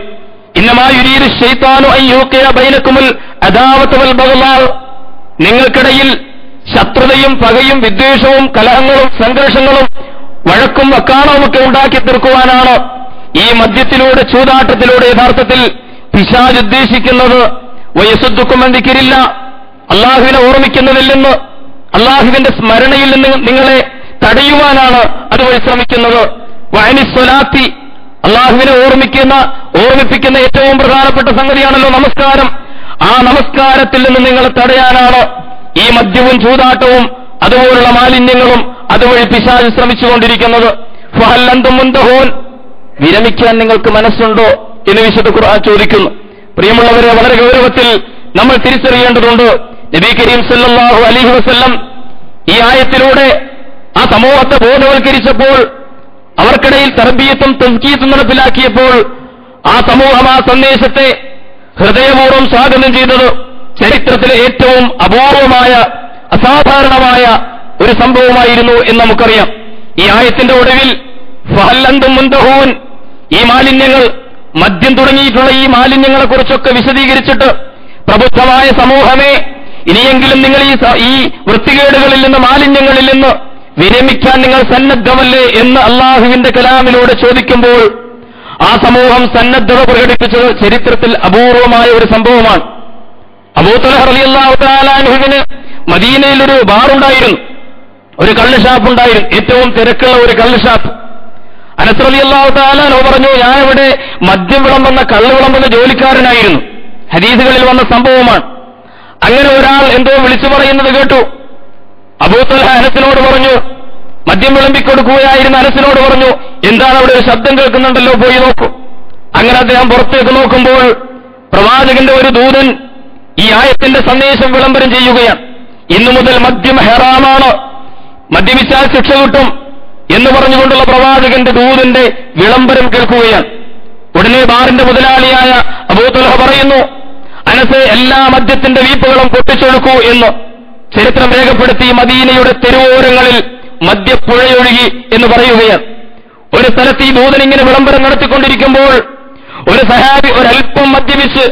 ഇന്നമാ യുരീദു ശൈത്താനു അൻ യൂഖിയ ബൈനകുമുൽ അദാവത വൽ ബഗ്ളാ, നിങ്ങൾക്കിടയിൽ ശത്രുതയും പകയും വിദ്വേഷവും കലഹങ്ങളും സംഘർഷങ്ങളും വഴക്കും വക്കാണവുമൊക്കെ ഉണ്ടാക്കി തീർക്കുവാനാണ് ഈ മദ്യത്തിലൂടെ, ചൂതാട്ടത്തിലൂടെ യഥാർത്ഥത്തിൽ പിശാച് ഉദ്ദേശിക്കുന്നത്. വയസുദ്ദുക്കും അൻ ദിക്രില്ല, അള്ളാഹുവിനെ ഓർമ്മിക്കുന്നതിൽ നിന്ന്, അള്ളാഹുവിന്റെ സ്മരണയിൽ നിന്ന് നിങ്ങളെ തടയുവാനാണ് അതുവഴി ശ്രമിക്കുന്നത്. വഅനിസ്സലാത്തി, അള്ളാഹുവിനെ ഓർമ്മിപ്പിക്കുന്ന ഏറ്റവും പ്രധാനപ്പെട്ട സംഗതിയാണല്ലോ നമസ്കാരം. ആ നമസ്കാരത്തിൽ നിന്ന് നിങ്ങളെ തടയാനാണ് ഈ മദ്യവും ചൂതാട്ടവും അതുപോലുള്ള മാലിന്യങ്ങളും അതുവഴി പിശാച് ശ്രമിച്ചുകൊണ്ടിരിക്കുന്നത്. ഫഹൽ അൻതും മുന്തഹൂൻ, വിരമിക്കാൻ നിങ്ങൾക്ക് മനസ്സുണ്ടോ എന്ന് വിശുദ്ധ ഖുർആൻ ചോദിക്കുന്നു. പ്രിയമുള്ളവരെ, വളരെ ഗൗരവത്തിൽ നമ്മൾ തിരിച്ചറിയേണ്ടതുണ്ട്. നബി കരീം സല്ലല്ലാഹു അലൈഹി വസല്ലം ഈ ആയത്തിലൂടെ ആ സമൂഹത്തെ ബോധവൽക്കരിച്ചപ്പോൾ, അവർക്കിടയിൽ തർബീയത്തും തസ്കീയത്തും നടപ്പിലാക്കിയപ്പോൾ ആ സമൂഹം ആ സന്ദേശത്തെ ഹൃദയപൂർവ്വം സ്വാഗതം ചെയ്തത് ചരിത്രത്തിലെ ഏറ്റവും അപൂർവമായ, അസാധാരണമായ ഒരു സംഭവമായിരുന്നു എന്ന് നമുക്കറിയാം. ഈ ആയത്തിന്റെ ഒടുവിൽ ഫഹൽ അൻതും മുന്തഹൂൻ, ഈ മാലിന്യങ്ങൾ, മദ്യം തുടങ്ങിയിട്ടുള്ള ഈ മാലിന്യങ്ങളെക്കുറിച്ചൊക്കെ വിശദീകരിച്ചിട്ട് പ്രബുദ്ധമായ സമൂഹമേ, ഇനിയെങ്കിലും നിങ്ങൾ ഈ വൃത്തികേടുകളിൽ നിന്ന്, മാലിന്യങ്ങളിൽ നിന്ന് വിരമിക്കാൻ നിങ്ങൾ സന്നദ്ധമല്ലേ എന്ന് അള്ളാഹുവിന്റെ കലാമിലൂടെ ചോദിക്കുമ്പോൾ ആ സമൂഹം സന്നദ്ധത പ്രകടിപ്പിച്ചത് ചരിത്രത്തിൽ അപൂർവമായ ഒരു സംഭവമാണ്. അബൂ തൽഹ റളിയല്ലാഹു തആല അൻഹുവിന് മദീനയിൽ ഒരു ബാറുണ്ടായിരുന്നു, ഒരു കള്ള് ഷാപ്പ് ഉണ്ടായിരുന്നു, ഏറ്റവും തിരക്കുള്ള ഒരു കള്ള് ഷാപ്പ്. അനസ് റളിയല്ലാഹു തആല അൻഹു പറഞ്ഞു, ഞാനിവിടെ മദ്യം വിളമ്പുന്ന, കള്ള് വിളമ്പുന്ന ജോലിക്കാരനായിരുന്നു. ഹദീസുകളിൽ വന്ന സംഭവമാണ്. അങ്ങനെ ഒരാൾ എന്തോ വിളിച്ചു പറയുന്നത് കേട്ടു. അബൂ തൽഹ അനസിനോട് പറഞ്ഞു, മദ്യം വിളമ്പിക്കൊടുക്കുകയായിരുന്ന അനസിനോട് പറഞ്ഞു, എന്താണ് അവിടെ ഒരു ശബ്ദം കേൾക്കുന്നുണ്ടല്ലോ, പോയി നോക്കൂ. അങ്ങനെ അദ്ദേഹം പുറത്തേക്ക് നോക്കുമ്പോൾ പ്രവാചകന്റെ ഒരു ദൂതൻ ഈ ആയത്തിന്റെ സന്ദേശം വിളംബരം ചെയ്യുകയാണ്. ഇന്നു മുതൽ മദ്യം ഹറാമാണ്, മദ്യപിച്ചാൽ ശിക്ഷ കിട്ടും എന്ന് പറഞ്ഞുകൊണ്ടുള്ള പ്രവാചകന്റെ ദൂതന്റെ വിളംബരം കേൾക്കുകയാണ്. ഉടനെ ബാറിന്റെ മുതലാളിയായ അബൂ തൽഹ പറയുന്നു, അനസ് എല്ലാ മദ്യത്തിന്റെ വീപ്പുകളും പൊട്ടിച്ചൊടുക്കൂ എന്ന്. ചരിത്രം രേഖപ്പെടുത്തി മദീനയുടെ തെരുവോരങ്ങളിൽ മദ്യപ്പുഴയൊഴുകി എന്ന് പറയുകയാണ്. ഒരു സ്ഥലത്ത് ഈ ദൂതൻ ഇങ്ങനെ വിളംബരം നടത്തിക്കൊണ്ടിരിക്കുമ്പോൾ ഒരു സഹാബി ഒരൽപ്പം മദ്യപിച്ച്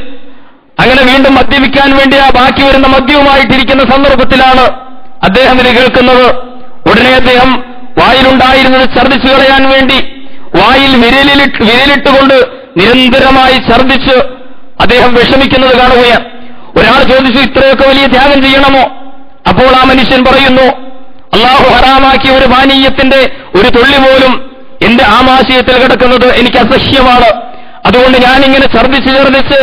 അങ്ങനെ വീണ്ടും മദ്യപിക്കാൻ വേണ്ടി ആ ബാക്കി വരുന്ന മദ്യവുമായിട്ടിരിക്കുന്ന സന്ദർഭത്തിലാണ് അദ്ദേഹം ഇത് കേൾക്കുന്നത്. ഉടനെ അദ്ദേഹം വായിലുണ്ടായിരുന്നത് ഛർദ്ദിച്ചു കളയാൻ വേണ്ടി വായിൽ വിരലിട്ടുകൊണ്ട് നിരന്തരമായി ഛർദ്ദിച്ച് അദ്ദേഹം വിഷമിക്കുന്നത് കാണുകയാണ്. ഒരാൾ ചോദിച്ചു, ഇത്രയൊക്കെ വലിയ ത്യാഗം ചെയ്യണമോ? അപ്പോൾ ആ മനുഷ്യൻ പറയുന്നു, അള്ളാഹു ഹറാമാക്കിയ ഒരു പാനീയത്തിന്റെ ഒരു തുള്ളി പോലും എന്റെ ആമാശയത്തിൽ കിടക്കുന്നത് എനിക്ക് അസഹ്യമാണ്. അതുകൊണ്ട് ഞാനിങ്ങനെ ഛർദ്ദിച്ച്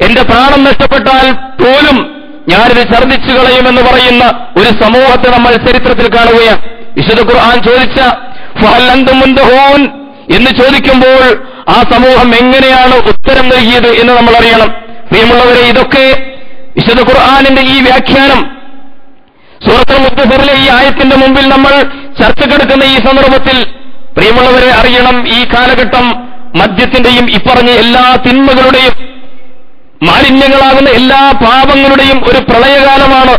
എന്റെ പ്രാണം നഷ്ടപ്പെട്ടാൽ പോലും ഞാനിത് ഛർദ്ദിച്ചു കളയുമെന്ന് പറയുന്ന ഒരു സമൂഹത്തെ നമ്മൾ ചരിത്രത്തിൽ കാണുകയാണ്. വിശുദ്ധ ഖുർആൻ ചോദിച്ച ഫഹൽ അൻതും മുൻതഹൂൻ എന്ന് ചോദിക്കുമ്പോൾ ആ സമൂഹം എങ്ങനെയാണ് ഉത്തരം നൽകിയത് എന്ന് നമ്മൾ അറിയണം. പ്രിയമുള്ളവരെ, ഇതൊക്കെ വിശുദ്ധ ഖുർആനിന്റെ ഈ വ്യാഖ്യാനം സൂറത്തുൽ മുദ്ദസിറിലെ ഈ ആയത്തിന്റെ മുമ്പിൽ നമ്മൾ ചർച്ചക്കെടുക്കുന്ന ഈ സന്ദർഭത്തിൽ പ്രിയമുള്ളവരെ അറിയണം, ഈ കാലഘട്ടം മദ്യത്തിന്റെയും ഇപ്പറഞ്ഞ എല്ലാ തിന്മകളുടെയും മാലിന്യങ്ങളാകുന്ന എല്ലാ പാപങ്ങളുടെയും ഒരു പ്രളയകാലമാണ്.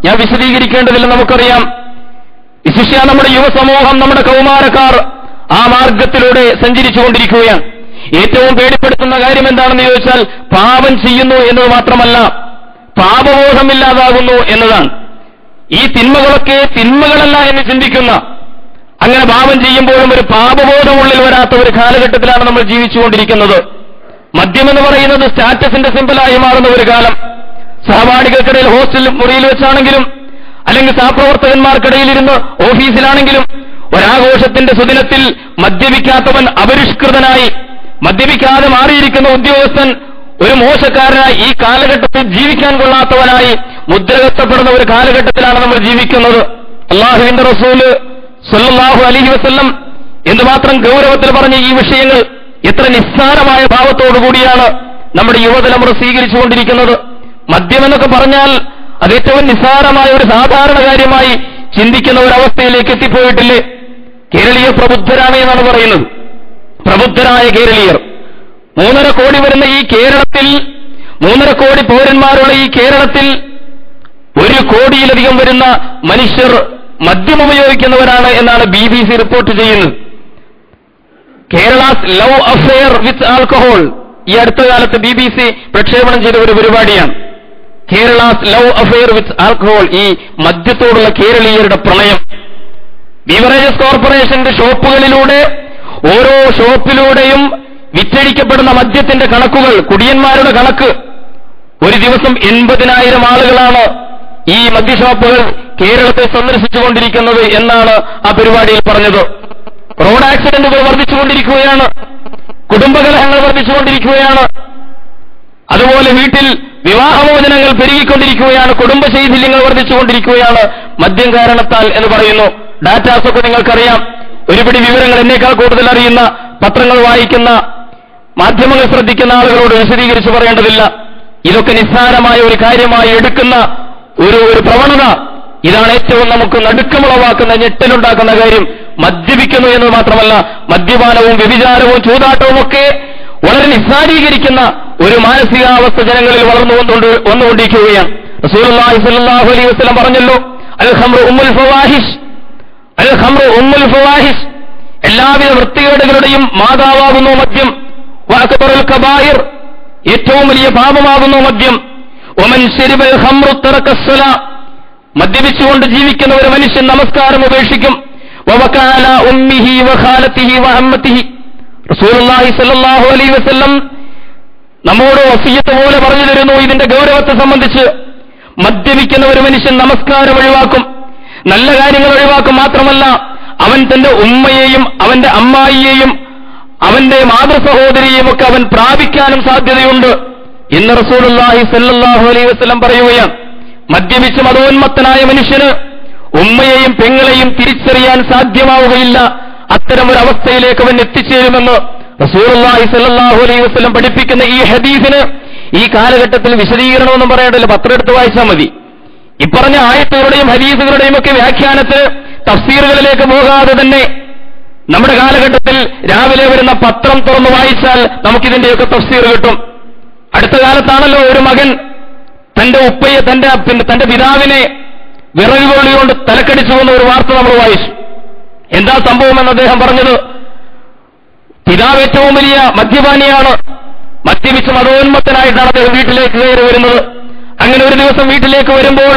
ഞാൻ വിശദീകരിക്കേണ്ടതില്ല, നമുക്കറിയാം. വിശിഷ്യ നമ്മുടെ യുവസമൂഹം, നമ്മുടെ കൗമാരക്കാർ ആ മാർഗത്തിലൂടെ സഞ്ചരിച്ചുകൊണ്ടിരിക്കുകയാണ്. ഏറ്റവും പേടിപ്പെടുത്തുന്ന കാര്യം എന്താണെന്ന് ചോദിച്ചാൽ പാപം ചെയ്യുന്നു എന്നത് മാത്രമല്ല, പാപബോധമില്ലാതാകുന്നു എന്നതാണ്. ഈ തിന്മകളൊക്കെ തിന്മകളല്ല എന്ന് ചിന്തിക്കുന്ന, അങ്ങനെ പാപം ചെയ്യുമ്പോഴും ഒരു പാപബോധമുള്ളിൽ വരാത്ത ഒരു കാലഘട്ടത്തിലാണ് നമ്മൾ ജീവിച്ചുകൊണ്ടിരിക്കുന്നത്. മദ്യമെന്ന് പറയുന്നത് സ്റ്റാറ്റസിന്റെ സിമ്പലായി മാറുന്ന ഒരു കാലം. സഹപാഠികൾക്കിടയിൽ ഹോസ്റ്റൽ മുറിയിൽ വെച്ചാണെങ്കിലും, അല്ലെങ്കിൽ സഹപ്രവർത്തകന്മാർക്കിടയിലിരുന്ന് ഓഫീസിലാണെങ്കിലും, ഒരാഘോഷത്തിന്റെ സുദിനത്തിൽ മദ്യപിക്കാത്തവൻ അപരിഷ്കൃതനായി, മദ്യപിക്കാതെ മാറിയിരിക്കുന്ന ഉദ്യോഗസ്ഥൻ ഒരു മോശക്കാരനായി, ഈ കാലഘട്ടത്തിൽ ജീവിക്കാൻ കൊള്ളാത്തവനായി മുദ്രകുത്തപ്പെടുന്ന ഒരു കാലഘട്ടത്തിലാണ് നമ്മൾ ജീവിക്കുന്നത്. അല്ലാഹുവിന്റെ റസൂല് സ്വല്ലല്ലാഹു അലൈഹി വസല്ലം എന്തുമാത്രം ഗൗരവത്തിൽ പറഞ്ഞ ഈ വിഷയങ്ങൾ എത്ര നിസ്സാരമായ ഭാവത്തോടുകൂടിയാണ് നമ്മുടെ യുവതലമുറ സ്വീകരിച്ചുകൊണ്ടിരിക്കുന്നത്. മദ്യമെന്നൊക്കെ പറഞ്ഞാൽ അത് ഏറ്റവും നിസ്സാരമായ ഒരു സാധാരണ കാര്യമായി ചിന്തിക്കുന്ന ഒരവസ്ഥയിലേക്ക് എത്തിപ്പോയിട്ടില്ലേ? കേരളീയർ പ്രബുദ്ധരാണ് എന്നാണ് പറയുന്നത്. പ്രബുദ്ധരായ കേരളീയർ, 3.5 കോടി വരുന്ന ഈ കേരളത്തിൽ, 3.5 കോടി പൗരന്മാരുള്ള ഈ കേരളത്തിൽ 1 കോടിയിലധികം വരുന്ന മനുഷ്യർ മദ്യം ഉപയോഗിക്കുന്നവരാണ് എന്നാണ് BBC റിപ്പോർട്ട് ചെയ്യുന്നത്. കേരളാസ് ലവ് അഫെയർ വിത്ത് ആൽക്കഹോൾ ഈ അടുത്ത കാലത്ത് BBC പ്രക്ഷേപണം ചെയ്ത ഒരു പരിപാടിയാണ്. കേരളാസ് ലവ് അഫെയർ വിത്ത് ആൽക്കഹോൾ, ഈ മദ്യത്തോടുള്ള കേരളീയരുടെ പ്രണയം. ബീവറേജസ് കോർപ്പറേഷന്റെ ഷോപ്പുകളിലൂടെ, ഓരോ ഷോപ്പിലൂടെയും വിറ്റഴിക്കപ്പെടുന്ന മദ്യത്തിന്റെ കണക്കുകൾ, കുടിയന്മാരുടെ കണക്ക്, ഒരു ദിവസം 80,000 ആളുകളാണ് ഈ മദ്യഷോപ്പുകൾ കേരളത്തെ സന്ദർശിച്ചുകൊണ്ടിരിക്കുന്നത് എന്നാണ് ആ പരിപാടിയിൽ പറഞ്ഞത്. റോഡ് ആക്സിഡന്റുകൾ വർദ്ധിച്ചുകൊണ്ടിരിക്കുകയാണ്, കുടുംബകലഹങ്ങൾ വർദ്ധിച്ചുകൊണ്ടിരിക്കുകയാണ്, അതുപോലെ വീട്ടിൽ വിവാഹമോചനങ്ങൾ പെരുകിക്കൊണ്ടിരിക്കുകയാണ്, കുടുംബശൈഥില്യങ്ങൾ വർദ്ധിച്ചുകൊണ്ടിരിക്കുകയാണ് മദ്യം കാരണത്താൽ എന്ന് പറയുന്നു. ഡാറ്റാസൊക്കെ നിങ്ങൾക്കറിയാം. ഒരുപിടി വിവരങ്ങൾ എന്നേക്കാൾ കൂടുതൽ അറിയുന്ന, പത്രങ്ങൾ വായിക്കുന്ന, മാധ്യമങ്ങൾ ശ്രദ്ധിക്കുന്ന ആളുകളോട് വിശദീകരിച്ച് പറയേണ്ടതില്ല. ഇതൊക്കെ നിസ്സാരമായ ഒരു കാര്യമായി എടുക്കുന്ന ഒരു പ്രവണത, ഇതാണ് ഏറ്റവും നമുക്ക് നടുക്കമുളവാക്കുന്ന, ഞെട്ടലുണ്ടാക്കുന്ന കാര്യം. മദ്യപിക്കുന്നു എന്നത് മാത്രമല്ല, മദ്യപാനവും വ്യഭിചാരവും ചൂതാട്ടവും ഒക്കെ വളരെ നിസ്സാരീകരിക്കുന്ന ഒരു മാനസികാവസ്ഥ ജനങ്ങളിൽ വന്നുകൊണ്ടിരിക്കുകയാണ്. റസൂലുള്ളാഹി സ്വല്ലല്ലാഹു അലൈഹി വസല്ലം പറഞ്ഞല്ലോ, അൽ ഖംറു ഉമ്മുൽ ഫവാഹിഷ്, അൽ ഖംറു ഉമ്മുൽ ഫവാഹിഷ്, എല്ലാവിധ വൃത്തികേടുകളുടെയും മാതാവാകുന്നു മദ്യം. വഅക്ബറുൽ കബായിർ, ഏറ്റവും വലിയ പാപമാകുന്നു മദ്യം. വമൻ ശരിബൽ ഖംറു തറക സ്വലാ, മദ്യപിച്ചുകൊണ്ട് ജീവിക്കുന്ന ഒരു മനുഷ്യൻ നമസ്കാരം ഉപേക്ഷിക്കും. വവകാല ഉമ്മിഹി വഖാലതിഹി വഅമ്മതിഹി, റസൂലുള്ളാഹി സ്വല്ലല്ലാഹു അലൈഹി വസല്ലം നമ്മോട് വസിയത്ത് പോലെ പറഞ്ഞു തരുന്നു ഇതിന്റെ ഗൗരവത്തെ സംബന്ധിച്ച്. മദ്യപിക്കുന്ന ഒരു മനുഷ്യൻ നമസ്കാരം ഒഴിവാക്കും, നല്ല കാര്യങ്ങൾ ഒഴിവാക്കും. മാത്രമല്ല, അവൻ തന്റെ ഉമ്മയെയും അവന്റെ അമ്മായിയെയും അവന്റെ മാതൃസഹോദരിയെയും ഒക്കെ അവൻ പ്രാപിക്കാനും സാധ്യതയുണ്ട് എന്ന് റസൂലുള്ളാഹി സ്വല്ലല്ലാഹു അലൈഹി വസല്ലം പറയുകയാണ്. മദ്യപിച്ച് മതോന്മത്തനായ മനുഷ്യന് ഉമ്മയെയും പെങ്ങളെയും തിരിച്ചറിയാൻ സാധ്യമാവുകയില്ല. അത്തരം ഒരു അവസ്ഥയിലേക്ക് അവൻ എത്തിച്ചേരുമെന്ന് റസൂലുള്ളാഹി സ്വല്ലല്ലാഹു അലൈഹി വസല്ലം പഠിപ്പിക്കുന്ന ഈ ഹദീസിന് ഈ കാലഘട്ടത്തിൽ വിശദീകരണമൊന്നും പറയേണ്ടതില്ല, പത്രം എടുത്ത് വായിച്ചാൽ മതി. ഇപ്പറഞ്ഞ ആയത്തുകളുടെയും ഹദീസുകളുടെയും ഒക്കെ വ്യാഖ്യാനത്തിന് തഫ്സീറുകളിലേക്ക് പോകാതെ തന്നെ നമ്മുടെ കാലഘട്ടത്തിൽ രാവിലെ വരുന്ന പത്രം തുറന്നു വായിച്ചാൽ നമുക്കിതിന്റെയൊക്കെ തഫ്സീർ കിട്ടും. അടുത്ത കാലത്താണല്ലോ ഒരു മകൻ തന്റെ ഉപ്പയെ, തന്റെ പിതാവിനെ വിറകുകൊള്ളി കൊണ്ട് തലക്കടിച്ചു എന്ന ഒരു വാർത്ത നമ്മൾ വായിച്ചു. എന്താ സംഭവമെന്ന് അദ്ദേഹം പറഞ്ഞത്, പിതാവ് ഏറ്റവും വലിയ മദ്യപാനിയാണ്, മദ്യപിച്ച് മതോന്മത്തനായിട്ടാണ് അദ്ദേഹം വീട്ടിലേക്ക് കയറി വരുന്നത്. അങ്ങനെ ഒരു ദിവസം വീട്ടിലേക്ക് വരുമ്പോൾ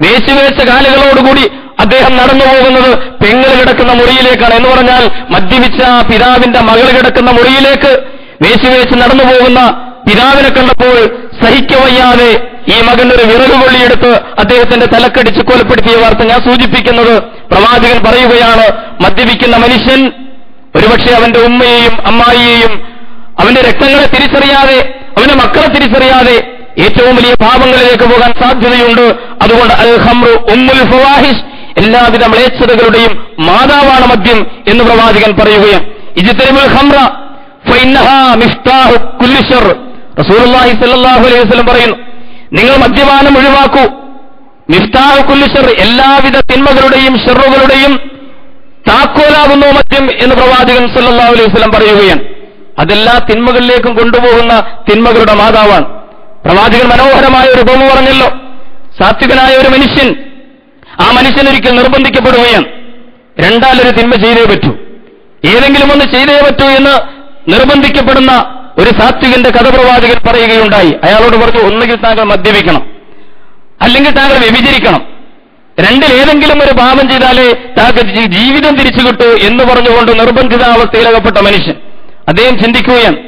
വേശുവേശ കാലുകളോടുകൂടി അദ്ദേഹം നടന്നു പോകുന്നത് പെങ്ങൾ കിടക്കുന്ന മുറിയിലേക്കാണ്. എന്ന് പറഞ്ഞാൽ മദ്യപിച്ച പിതാവിന്റെ മകൾ കിടക്കുന്ന മുറിയിലേക്ക് വേശുവേശ് നടന്നു പോകുന്ന പിതാവിനെ കണ്ടപ്പോൾ സഹിക്കവയ്യാതെ ഈ മകൻ ഒരു വിറകുകൊള്ളിയെടുത്ത് അദ്ദേഹത്തിന്റെ തലക്കടിച്ച് കൊലപ്പെടുത്തിയ വാർത്ത ഞാൻ സൂചിപ്പിക്കുന്നത്, പ്രവാചകൻ പറയുകയാണ്, മദ്യപിക്കുന്ന മനുഷ്യൻ ഒരുപക്ഷെ അവന്റെ ഉമ്മയെയും അമ്മായിയെയും അവന്റെ രക്തങ്ങളെ തിരിച്ചറിയാതെ, അവന്റെ മക്കളെ തിരിച്ചറിയാതെ ഏറ്റവും വലിയ പാപങ്ങളിലേക്ക് പോകാൻ സാധ്യതയുണ്ട്. അതുകൊണ്ട് അൽ ഖംറു ഉമ്മുൽ ഫവാഹിഷ്, എല്ലാവിധ മ്ലേച്ഛതകളുടെയും മാതാവാണ് മദ്യം എന്ന് പ്രവാചകൻ പറയുകയാണ്. ഇജ്തനിബുൽ ഖംറ ഫഇന്നഹാ മിഫ്താഹു കുല്ലി ശർ. റസൂലുള്ളാഹി സ്വല്ലല്ലാഹു അലൈഹി വസല്ലം പറയുന്നു, നിങ്ങൾ മദ്യപാനം ഒഴിവാക്കൂ. മിഫ്താഹു കുല്ലി ശർ, എല്ലാവിധ തിന്മകളുടെയും ഷർറുകളുടെയും താക്കോലാകുന്നു മദ്യം എന്ന് പ്രവാചകൻ സ്വല്ലല്ലാഹു അലൈഹി വസല്ലം പറയുകയാണ്. അതെല്ലാ തിന്മകളിലേക്കും കൊണ്ടുപോകുന്ന തിന്മകളുടെ മാതാവാണ്. പ്രവാചകൻ മനോഹരമായ ഒരു ഉപമ പറഞ്ഞല്ലോ. സാത്വികനായ ഒരു മനുഷ്യൻ, ആ മനുഷ്യൻ ഒരിക്കൽ നിർബന്ധിക്കപ്പെടുകയാണ്, രണ്ടാലൊരു തിന്മ ചെയ്തേ പറ്റൂ, ഏതെങ്കിലും ഒന്ന് ചെയ്തേ പറ്റൂ എന്ന് നിർബന്ധിക്കപ്പെടുന്ന ഒരു സാത്വികന്റെ കഥ പ്രവാചകൻ പറയുകയുണ്ടായി. അയാളോട് പറഞ്ഞു, ഒന്നുകിൽ താങ്കൾ മദ്യപിക്കണം, അല്ലെങ്കിൽ താങ്കൾ വ്യഭിചരിക്കണം, രണ്ടിലേതെങ്കിലും ഒരു പാപം ചെയ്താലേ താങ്കൾ ജീവിതം തിരിച്ചു കിട്ടൂ എന്ന് പറഞ്ഞുകൊണ്ട് നിർബന്ധിതാവസ്ഥയിലകപ്പെട്ട മനുഷ്യൻ. അദ്ദേഹം ചിന്തിക്കുകയാണ്,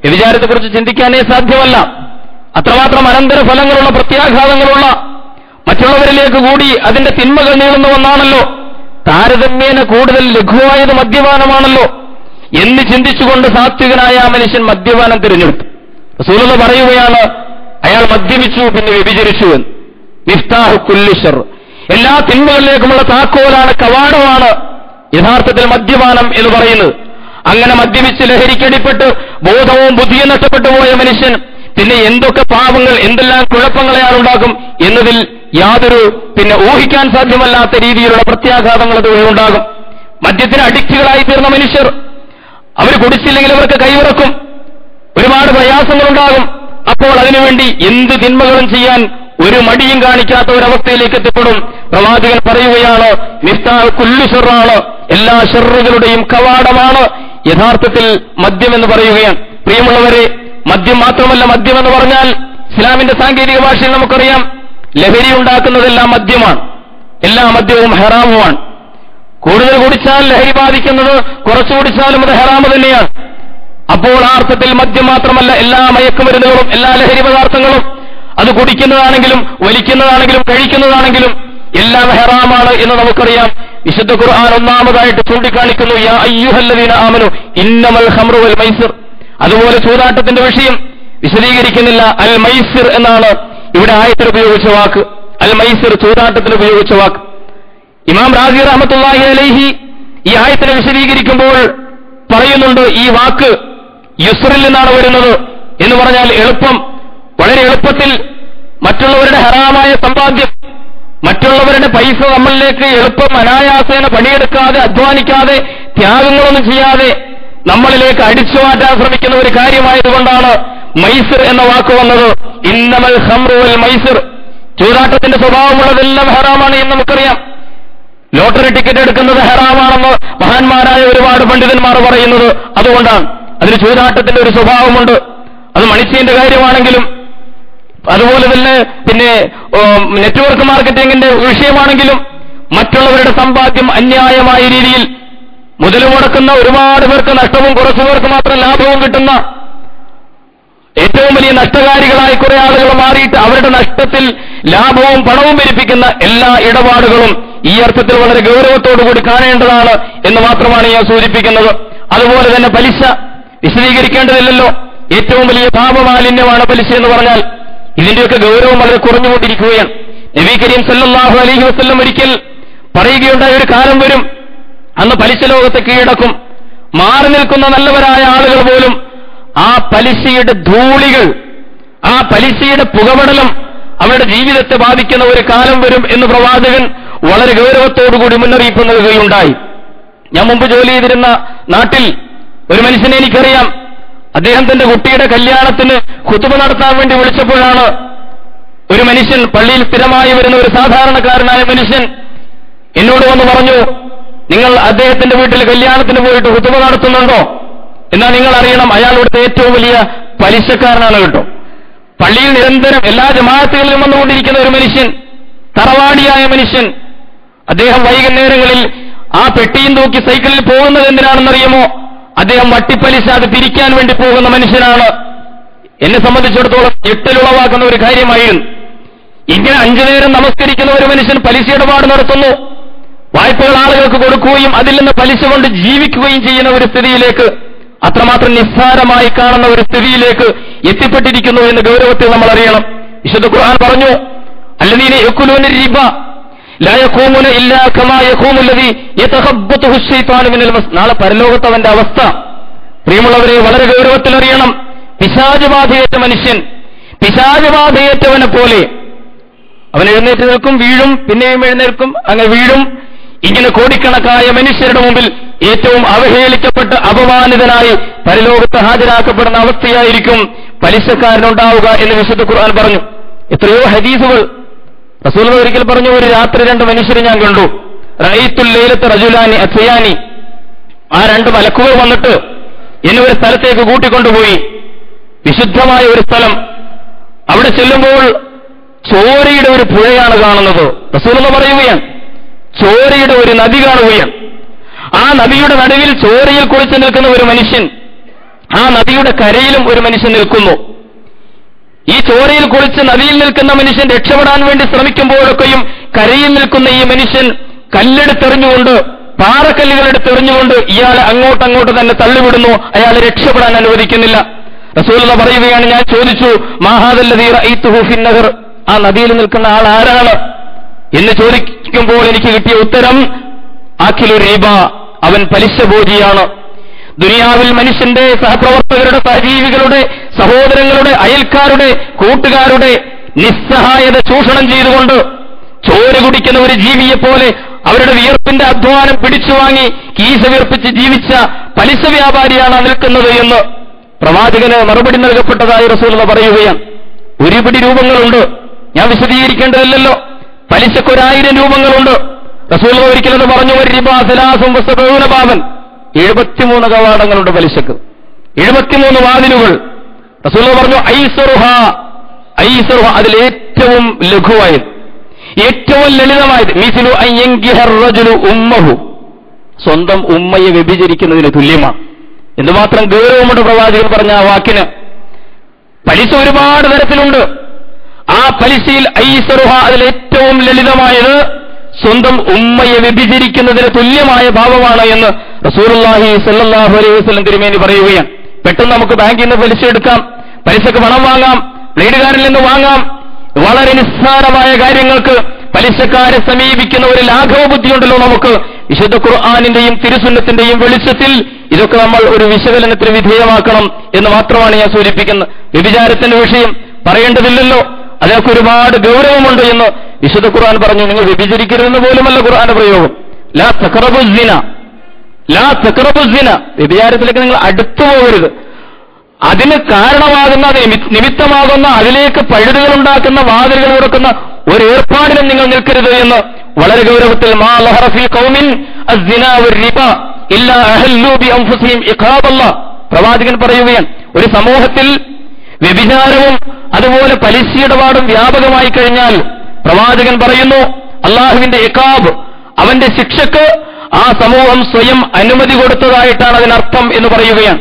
വ്യഭിചാരത്തെക്കുറിച്ച് ചിന്തിക്കാനേ സാധ്യമല്ല, അത്രമാത്രം അനന്തരഫലങ്ങളുള്ള പ്രത്യാഘാതങ്ങളുള്ള, മറ്റുള്ളവരിലേക്ക് കൂടി അതിന്റെ തിന്മകൾ നീളുന്ന ഒന്നാണല്ലോ, താരതമ്യേന കൂടുതൽ ലഘുവായത് മദ്യപാനമാണല്ലോ എന്ന് ചിന്തിച്ചുകൊണ്ട് സാത്വികനായ ആ മനുഷ്യൻ മദ്യപാനം തിരഞ്ഞെടുത്തു. റസൂലുള്ളാഹി പറയുകയാണ്, അയാൾ മദ്യപിച്ചു, പിന്നെ വ്യഭിചരിച്ചു എന്ന്. മിഫ്താഹു കുല്ലി ശർ, എല്ലാ തിന്മകളിലേക്കുമുള്ള താക്കോലാണ്, കവാടമാണ് യഥാർത്ഥത്തിൽ മദ്യപാനം എന്ന് പറയുന്നത്. അങ്ങനെ മദ്യപിച്ച് ലഹരിക്കടിപ്പെട്ട് ബോധവും ബുദ്ധിയും നഷ്ടപ്പെട്ടു പോയ മനുഷ്യൻ പിന്നെ എന്തൊക്കെ പാപങ്ങൾ, എന്തെല്ലാം കുഴപ്പങ്ങൾ അയാൾ ഉണ്ടാക്കും എന്നതിൽ യാതൊരു ഊഹിക്കാൻ സാധ്യമല്ലാത്ത രീതിയിലുള്ള പ്രത്യാഘാതങ്ങൾ അതുവഴിയുണ്ടാകും. മദ്യത്തിന് അഡിക്റ്റുകളായി തീർന്ന മനുഷ്യർ, അവർ കുടിച്ചില്ലെങ്കിൽ അവർക്ക് കൈവിറക്കും, ഒരുപാട് പ്രയാസങ്ങളുണ്ടാകും. അപ്പോൾ അതിനുവേണ്ടി എന്ത് തിന്മകളും ചെയ്യാൻ ഒരു മടിയും കാണിക്കാത്ത ഒരവസ്ഥയിലേക്ക് എത്തിപ്പെടും. പ്രവാചകൻ പറയുകയാണ്, മിഫ്താഹു കുല്ലി ശർറാണ്, എല്ലാ ഷർറുകളുടെയും കവാടമാണ് യഥാർത്ഥത്തിൽ മദ്യം എന്ന് പറയുകയാണ്. പ്രിയമുള്ളവരെ, മദ്യം മാത്രമല്ല, മദ്യം എന്ന് പറഞ്ഞാൽ ഇസ്ലാമിന്റെ സാങ്കേതിക ഭാഷയിൽ നമുക്കറിയാം, ലഹരി ഉണ്ടാക്കുന്നതെല്ലാം മദ്യമാണ്, എല്ലാ മദ്യവും ഹറാമുമാണ്. കൂടുതൽ കുടിച്ചാൽ ലഹരി ബാധിക്കുന്നത്, കുറച്ചു കുടിച്ചാലും അത് ഹറാമ് തന്നെയാണ്. അപ്പോൾ ആ അർത്ഥത്തിൽ മദ്യം മാത്രമല്ല, എല്ലാ മയക്കുമരുന്നുകളും, എല്ലാ ലഹരി പദാർത്ഥങ്ങളും, അത് കുടിക്കുന്നതാണെങ്കിലും വലിക്കുന്നതാണെങ്കിലും കഴിക്കുന്നതാണെങ്കിലും എല്ലാം ഹറാമാണ് എന്ന് നമുക്കറിയാം. വിശുദ്ധ ഖുർആൻ ഒന്നാമതായിട്ട് ചൂണ്ടിക്കാണിക്കുന്നു, യാ അയ്യുഹല്ലദീന ആമനു ഇന്നമൽ ഖംറു വൽ മൈസിർ. അതുപോലെ ചൂതാട്ടത്തിന്റെ വിഷയം വിശദീകരിക്കുന്നില്ല, അൽ മൈസിർ എന്നാണ് ഇവിടെ ആയത്തിൽ ഉപയോഗിച്ച വാക്ക്. അൽ മൈസിർ, ചൂതാട്ടത്തിന് ഉപയോഗിച്ച വാക്ക്. ഇമാം റാസി റഹ്മത്തുള്ളാഹി അലൈഹി ഈ ആയത്തിനെ വിശദീകരിക്കുമ്പോൾ പറയുന്നുണ്ട്, ഈ വാക്ക് യുസ്റിൽ നിന്നാണ് വരുന്നത് എന്ന് പറഞ്ഞാൽ എളുപ്പം, വളരെ എളുപ്പത്തിൽ മറ്റുള്ളവരുടെ ഹറാമായ സമ്പാദ്യം, മറ്റുള്ളവരുടെ പൈസ നമ്മളിലേക്ക് എളുപ്പം അനായാസേന പണിയെടുക്കാതെ, അധ്വാനിക്കാതെ, ത്യാഗങ്ങളൊന്നും ചെയ്യാതെ നമ്മളിലേക്ക് അടിച്ചു മാറ്റാൻ ശ്രമിക്കുന്ന ഒരു കാര്യമായതുകൊണ്ടാണ് മൈസിർ എന്ന വാക്ക് വന്നത്. ഇന്നമൽ ഖംറു വൽ മൈസിർ, ചൂതാട്ടത്തിന്റെ സ്വഭാവമുള്ളതെല്ലാം ഹറാമാണ് എന്ന് നമുക്കറിയാം. ലോട്ടറി ടിക്കറ്റ് എടുക്കുന്നത് ഹറാമാണെന്ന് മഹാന്മാരായ ഒരുപാട് പണ്ഡിതന്മാർ പറയുന്നത് അതുകൊണ്ടാണ്. അതിന് ചൂതാട്ടത്തിന്റെ ഒരു സ്വഭാവമുണ്ട്. അത് മണിച്ചീന്റെ കാര്യമാണെങ്കിലും, അതുപോലെ തന്നെ നെറ്റ്വർക്ക് മാർക്കറ്റിംഗിന്റെ വിഷയമാണെങ്കിലും, മറ്റുള്ളവരുടെ സമ്പാദ്യം അന്യായമായ രീതിയിൽ മുതൽ മുടക്കുന്ന, ഒരുപാട് പേർക്ക് നഷ്ടവും കുറച്ചു പേർക്ക് മാത്രം ലാഭവും കിട്ടുന്ന, ഏറ്റവും വലിയ നഷ്ടകാരികളായി കുറെ ആളുകൾ മാറിയിട്ട് അവരുടെ നഷ്ടത്തിൽ ലാഭവും പണവും പെരുപ്പിക്കുന്ന എല്ലാ ഇടപാടുകളും ഈ അർത്ഥത്തിൽ വളരെ ഗൗരവത്തോടുകൂടി കാണേണ്ടതാണ് എന്ന് മാത്രമാണ് ഞാൻ സൂചിപ്പിക്കുന്നത്. അതുപോലെ തന്നെ പലിശ വിശദീകരിക്കേണ്ടതില്ലല്ലോ, ഏറ്റവും വലിയ പാപമാലിന്യമാണ് പലിശ എന്ന് പറഞ്ഞാൽ. ഇതിന്റെയൊക്കെ ഗൗരവം വളരെ കുറഞ്ഞുകൊണ്ടിരിക്കുകയാണ്. നബി കരീം സല്ലല്ലാഹു അലൈഹി വസല്ലം ഒരിക്കൽ പറയുകയുണ്ടായ ഒരു കാലം വരും, അന്ന് പലിശ ലോകത്തെ കീഴടക്കും. മാറി നിൽക്കുന്ന നല്ലവരായ ആളുകൾ പോലും ആ പലിശയുടെ ധൂളികൾ, ആ പലിശയുടെ പുകപടലം അവരുടെ ജീവിതത്തെ ബാധിക്കുന്ന ഒരു കാലം വരും എന്ന് പ്രവാചകൻ വളരെ ഗൗരവത്തോടുകൂടി മുന്നറിയിപ്പ് നൽകുകയുണ്ടായി. ഞാൻ മുമ്പ് ജോലി ചെയ്തിരുന്ന നാട്ടിൽ ഒരു മനുഷ്യനെ എനിക്കറിയാം. അദ്ദേഹം തന്റെ കുട്ടിയുടെ കല്യാണത്തിന് ഖുതുബ നടത്താൻ വേണ്ടി വിളിച്ചപ്പോഴാണ് ഒരു മനുഷ്യൻ, പള്ളിയിൽ സ്ഥിരമായി വരുന്ന ഒരു സാധാരണക്കാരനായ മനുഷ്യൻ എന്നോട് വന്ന് പറഞ്ഞു, നിങ്ങൾ അദ്ദേഹത്തിന്റെ വീട്ടിൽ കല്യാണത്തിന് പോയിട്ട് ഖുതുബ നടത്തുന്നുണ്ടോ? എന്നാൽ നിങ്ങൾ അറിയണം, അയാൾ ഇവിടുത്തെ ഏറ്റവും വലിയ പലിശക്കാരനാണ് കേട്ടോ. പള്ളിയിൽ നിരന്തരം എല്ലാ ജമാഅത്തുകളിലും വന്നുകൊണ്ടിരിക്കുന്ന ഒരു മനുഷ്യൻ, തറവാടിയായ മനുഷ്യൻ. അദ്ദേഹം വൈകുന്നേരങ്ങളിൽ ആ പെട്ടിയും തൂക്കി സൈക്കിളിൽ പോകുന്നത് എന്തിനാണെന്നറിയുമോ? അദ്ദേഹം വട്ടിപ്പലിശ അത് പിരിക്കാൻ വേണ്ടി പോകുന്ന മനുഷ്യനാണ്. എന്നെ സംബന്ധിച്ചിടത്തോളം ഞെട്ടലുളവാക്കുന്ന ഒരു കാര്യമായിരുന്നു. ഇങ്ങനെ 5 നേരം നമസ്കരിക്കുന്ന ഒരു മനുഷ്യൻ പലിശ ഇടപാട് നടത്തുന്നു, വായ്പകൾ ആളുകൾക്ക് കൊടുക്കുകയും അതിൽ നിന്ന് പലിശ കൊണ്ട് ജീവിക്കുകയും ചെയ്യുന്ന ഒരു സ്ഥിതിയിലേക്ക്, അത്രമാത്രം നിസ്സാരമായി കാണുന്ന ഒരു സ്ഥിതിയിലേക്ക് എത്തിപ്പെട്ടിരിക്കുന്നു എന്ന് ഗൗരവത്തിൽ നമ്മൾ അറിയണം. വിശുദ്ധ ഖുർആൻ പറഞ്ഞു, അല്ലദീന യഅകുലൂന റിബ ലാ യഖൂമുന ഇല്ലാ കമാ യഖൂമു അല്ലദീ യതഖബ്ബതുഹു ശൈത്താനു മിനൽ മസ്. നാളെ പരലോകത്ത് അവന്റെ അവസ്ഥ പ്രിയമുള്ളവരെ വളരെ ഗൗരവത്തിൽ അറിയണം. പിശാചബാധയേറ്റ മനുഷ്യൻ, പിശാചബാധയേറ്റവനെ പോലെ അവൻ എഴുന്നേറ്റ് നിൽക്കും, വീഴും, പിന്നെയും എഴുന്നേൽക്കും, അങ്ങനെ വീഴും. ഇങ്ങനെ കോടിക്കണക്കായ മനുഷ്യരുടെ മുമ്പിൽ ഏറ്റവും അവഹേളിക്കപ്പെട്ട് അപമാനിതനായി പരലോകത്ത് ഹാജരാക്കപ്പെടുന്ന അവസ്ഥയായിരിക്കും പലിശക്കാരനുണ്ടാവുക എന്ന് വിശുദ്ധ ഖുർആൻ പറഞ്ഞു. എത്രയോ ഹദീസുകൾ റസൂൽ ഒരിക്കൽ പറഞ്ഞു, ഒരു രാത്രി 2 മനുഷ്യരെ ഞാൻ കണ്ടു. റഅയ്തുൽ ലൈലത റജുലാനി അത്യാനി. ആ 2 മലക്കുകൾ വന്നിട്ട് എന്നെ ഒരു സ്ഥലത്തേക്ക് കൂട്ടിക്കൊണ്ടുപോയി, വിശുദ്ധമായ ഒരു സ്ഥലം. അവിടെ ചെല്ലുമ്പോൾ ചോരയുടെ ഒരു പുഴയാണ് കാണുന്നത്. റസൂൽ പറയുകയാണ്, ചോരയുടെ ഒരു നദി കാണുകയാണ്. ആ നദിയുടെ നടുവിൽ ചോരയിൽ കുളിച്ച് നിൽക്കുന്ന ഒരു മനുഷ്യൻ, ആ നദിയുടെ കരയിലും ഒരു മനുഷ്യൻ നിൽക്കുന്നു. ഈ ചോരയിൽ കുളിച്ച് നദിയിൽ നിൽക്കുന്ന മനുഷ്യൻ രക്ഷപ്പെടാൻ വേണ്ടി ശ്രമിക്കുമ്പോഴൊക്കെയും കരയിൽ നിൽക്കുന്ന ഈ മനുഷ്യൻ കല്ലെടുത്തെറിഞ്ഞുകൊണ്ട്, പാറക്കല്ലുകളെടുത്തെറിഞ്ഞുകൊണ്ട് ഇയാളെ അങ്ങോട്ടങ്ങോട്ട് തന്നെ തള്ളിവിടുന്നു, അയാളെ രക്ഷപ്പെടാൻ അനുവദിക്കുന്നില്ല. റസൂലുള്ളാഹി പറയുകയാണ്, ഞാൻ ചോദിച്ചു, മാ ഹാദല്ലദീ റഅയ്തുഹു ഫിന്നഹർ, ആ നദിയിൽ നിൽക്കുന്ന ആൾ ആരാണ് എന്ന് ചോദിക്കുമ്പോൾ എനിക്ക് കിട്ടിയ ഉത്തരം, ആഖിലു റിബ, അവൻ പലിശഭോജിയാണ്. ദുനിയാവിൽ മനുഷ്യന്റെ സഹപ്രവർത്തകരുടെ, സഹജീവികളുടെ, സഹോദരങ്ങളുടെ, അയൽക്കാരുടെ, കൂട്ടുകാരുടെ നിസ്സഹായത ചൂഷണം ചെയ്തുകൊണ്ട് ചോര കുടിക്കുന്ന ഒരു ജീവിയെപ്പോലെ അവരുടെ വിയർപ്പിന്റെ അധ്വാനം പിടിച്ചു വാങ്ങി കീശ വിയർപ്പിച്ച് ജീവിച്ച പലിശ വ്യാപാരിയാണ് നിൽക്കുന്നത് എന്ന് പ്രവാചകന് മറുപടി നൽകപ്പെട്ടതായി റസൂലുള്ളാഹി പറയുകയാണ്. ഒരുപിടി രൂപങ്ങളുണ്ട്, ഞാൻ വിശദീകരിക്കേണ്ടതില്ലല്ലോ. പലിശക്ക് 1000 രൂപങ്ങളുണ്ട്. റസൂലുള്ളാഹി ഒരിക്കലും പറഞ്ഞു, ഒരു റിബ സലാസും വസബഊന ബാബൻ, 73 കവാടങ്ങളുണ്ട് പലിശക്ക്, 73 വാതിലുകൾ. റസൂലുള്ളാഹി പറഞ്ഞു, ഐസറുഹ, അതിലേറ്റവും ലഘുവായത്, ഏറ്റവും ലളിതമായത്, മിസ്ലു അൻ യൻകിഹർ റജുലു ഉമ്മഹു, സ്വന്തം ഉമ്മയെ വ്യഭിചരിക്കുന്നതിന് തുല്യമാണ്. എന്തുമാത്രം ഗൗരവമുണ്ട് പ്രവാചകൻ പറഞ്ഞ ആ വാക്കിന്. പലിശ ഒരുപാട് തരത്തിലുണ്ട്. ആ പലിശയിൽ ഐസറുഹ, അതിലേറ്റവും ലളിതമായത് സ്വന്തം ഉമ്മയെ വ്യഭിചരിക്കുന്നതിന് തുല്യമായ ഭാവമാണ് എന്ന് റസൂലുള്ളാഹി സ്വല്ലല്ലാഹു അലൈഹി വസല്ലം തിരുമേനി പറയുകയാണ്. പെട്ടെന്ന് നമുക്ക് ബാങ്കിൽ നിന്ന് പലിശ എടുക്കാം, പലിശക്ക് പണം വാങ്ങാം, ബ്ലേഡുകാരിൽ നിന്ന് വാങ്ങാം. വളരെ നിസ്സാരമായ കാര്യങ്ങൾക്ക് പലിശക്കാരെ സമീപിക്കുന്ന ഒരു ലാഘവ ബുദ്ധിയുണ്ടല്ലോ നമുക്ക്. വിശുദ്ധ ഖുർആനിന്റെയും തിരുസുന്നത്തിന്റെയും വെളിച്ചത്തിൽ ഇതൊക്കെ നമ്മൾ ഒരു വിശകലനത്തിന് വിധേയമാക്കണം എന്ന് മാത്രമാണ് ഞാൻ സൂചിപ്പിക്കുന്നത്. വ്യഭിചാരത്തിന്റെ വിഷയം പറയേണ്ടതില്ലല്ലോ, അതിനൊക്കെ ഒരുപാട് ഗൗരവമുണ്ട് എന്ന് വിശുദ്ധ ഖുർആൻ പറഞ്ഞു. നിങ്ങൾ വ്യഭിചരിക്കരുതെന്ന് പോലുമല്ല ഖുർആന്റെ പ്രയോഗം. ലാ തഖറബുസ്സിന, ലാ തഖറബുസ്സിന, വ്യഭിചാരത്തിലേക്ക് നിങ്ങൾ അടുത്തു പോകരുത്. അതിന് കാരണമാകുന്ന, നിമിത്തമാകുന്ന, അതിലേക്ക് പഴുതുകൾ ഉണ്ടാക്കുന്ന, വാതിലുകൾ തുറക്കുന്ന ഒരു ഏർപ്പാടിനും നിങ്ങൾ നിൽക്കരുത് എന്ന് വളരെ ഗൗരവത്തിൽ മാ ലഹറ ഫീ ഖൗമിൻ അസ്സിനാ വറിബ ഇല്ലാ അഹല്ലു ബി അൻഫുസിഹിം ഇഖാബല്ലാഹ്, പ്രവാചകൻ പറയുകയാണ്, ഒരു സമൂഹത്തിൽ വ്യഭിചാരവും അതുപോലെ പലിശയിടപാടും വ്യാപകമായി കഴിഞ്ഞാൽ പ്രവാചകൻ പറയുന്നു, അള്ളാഹുവിന്റെ ഇഖാബ്, അവന്റെ ശിക്ഷക്ക് ആ സമൂഹം സ്വയം അനുമതി കൊടുത്തതായിട്ടാണ് അതിനർത്ഥം എന്ന് പറയുകയാണ്.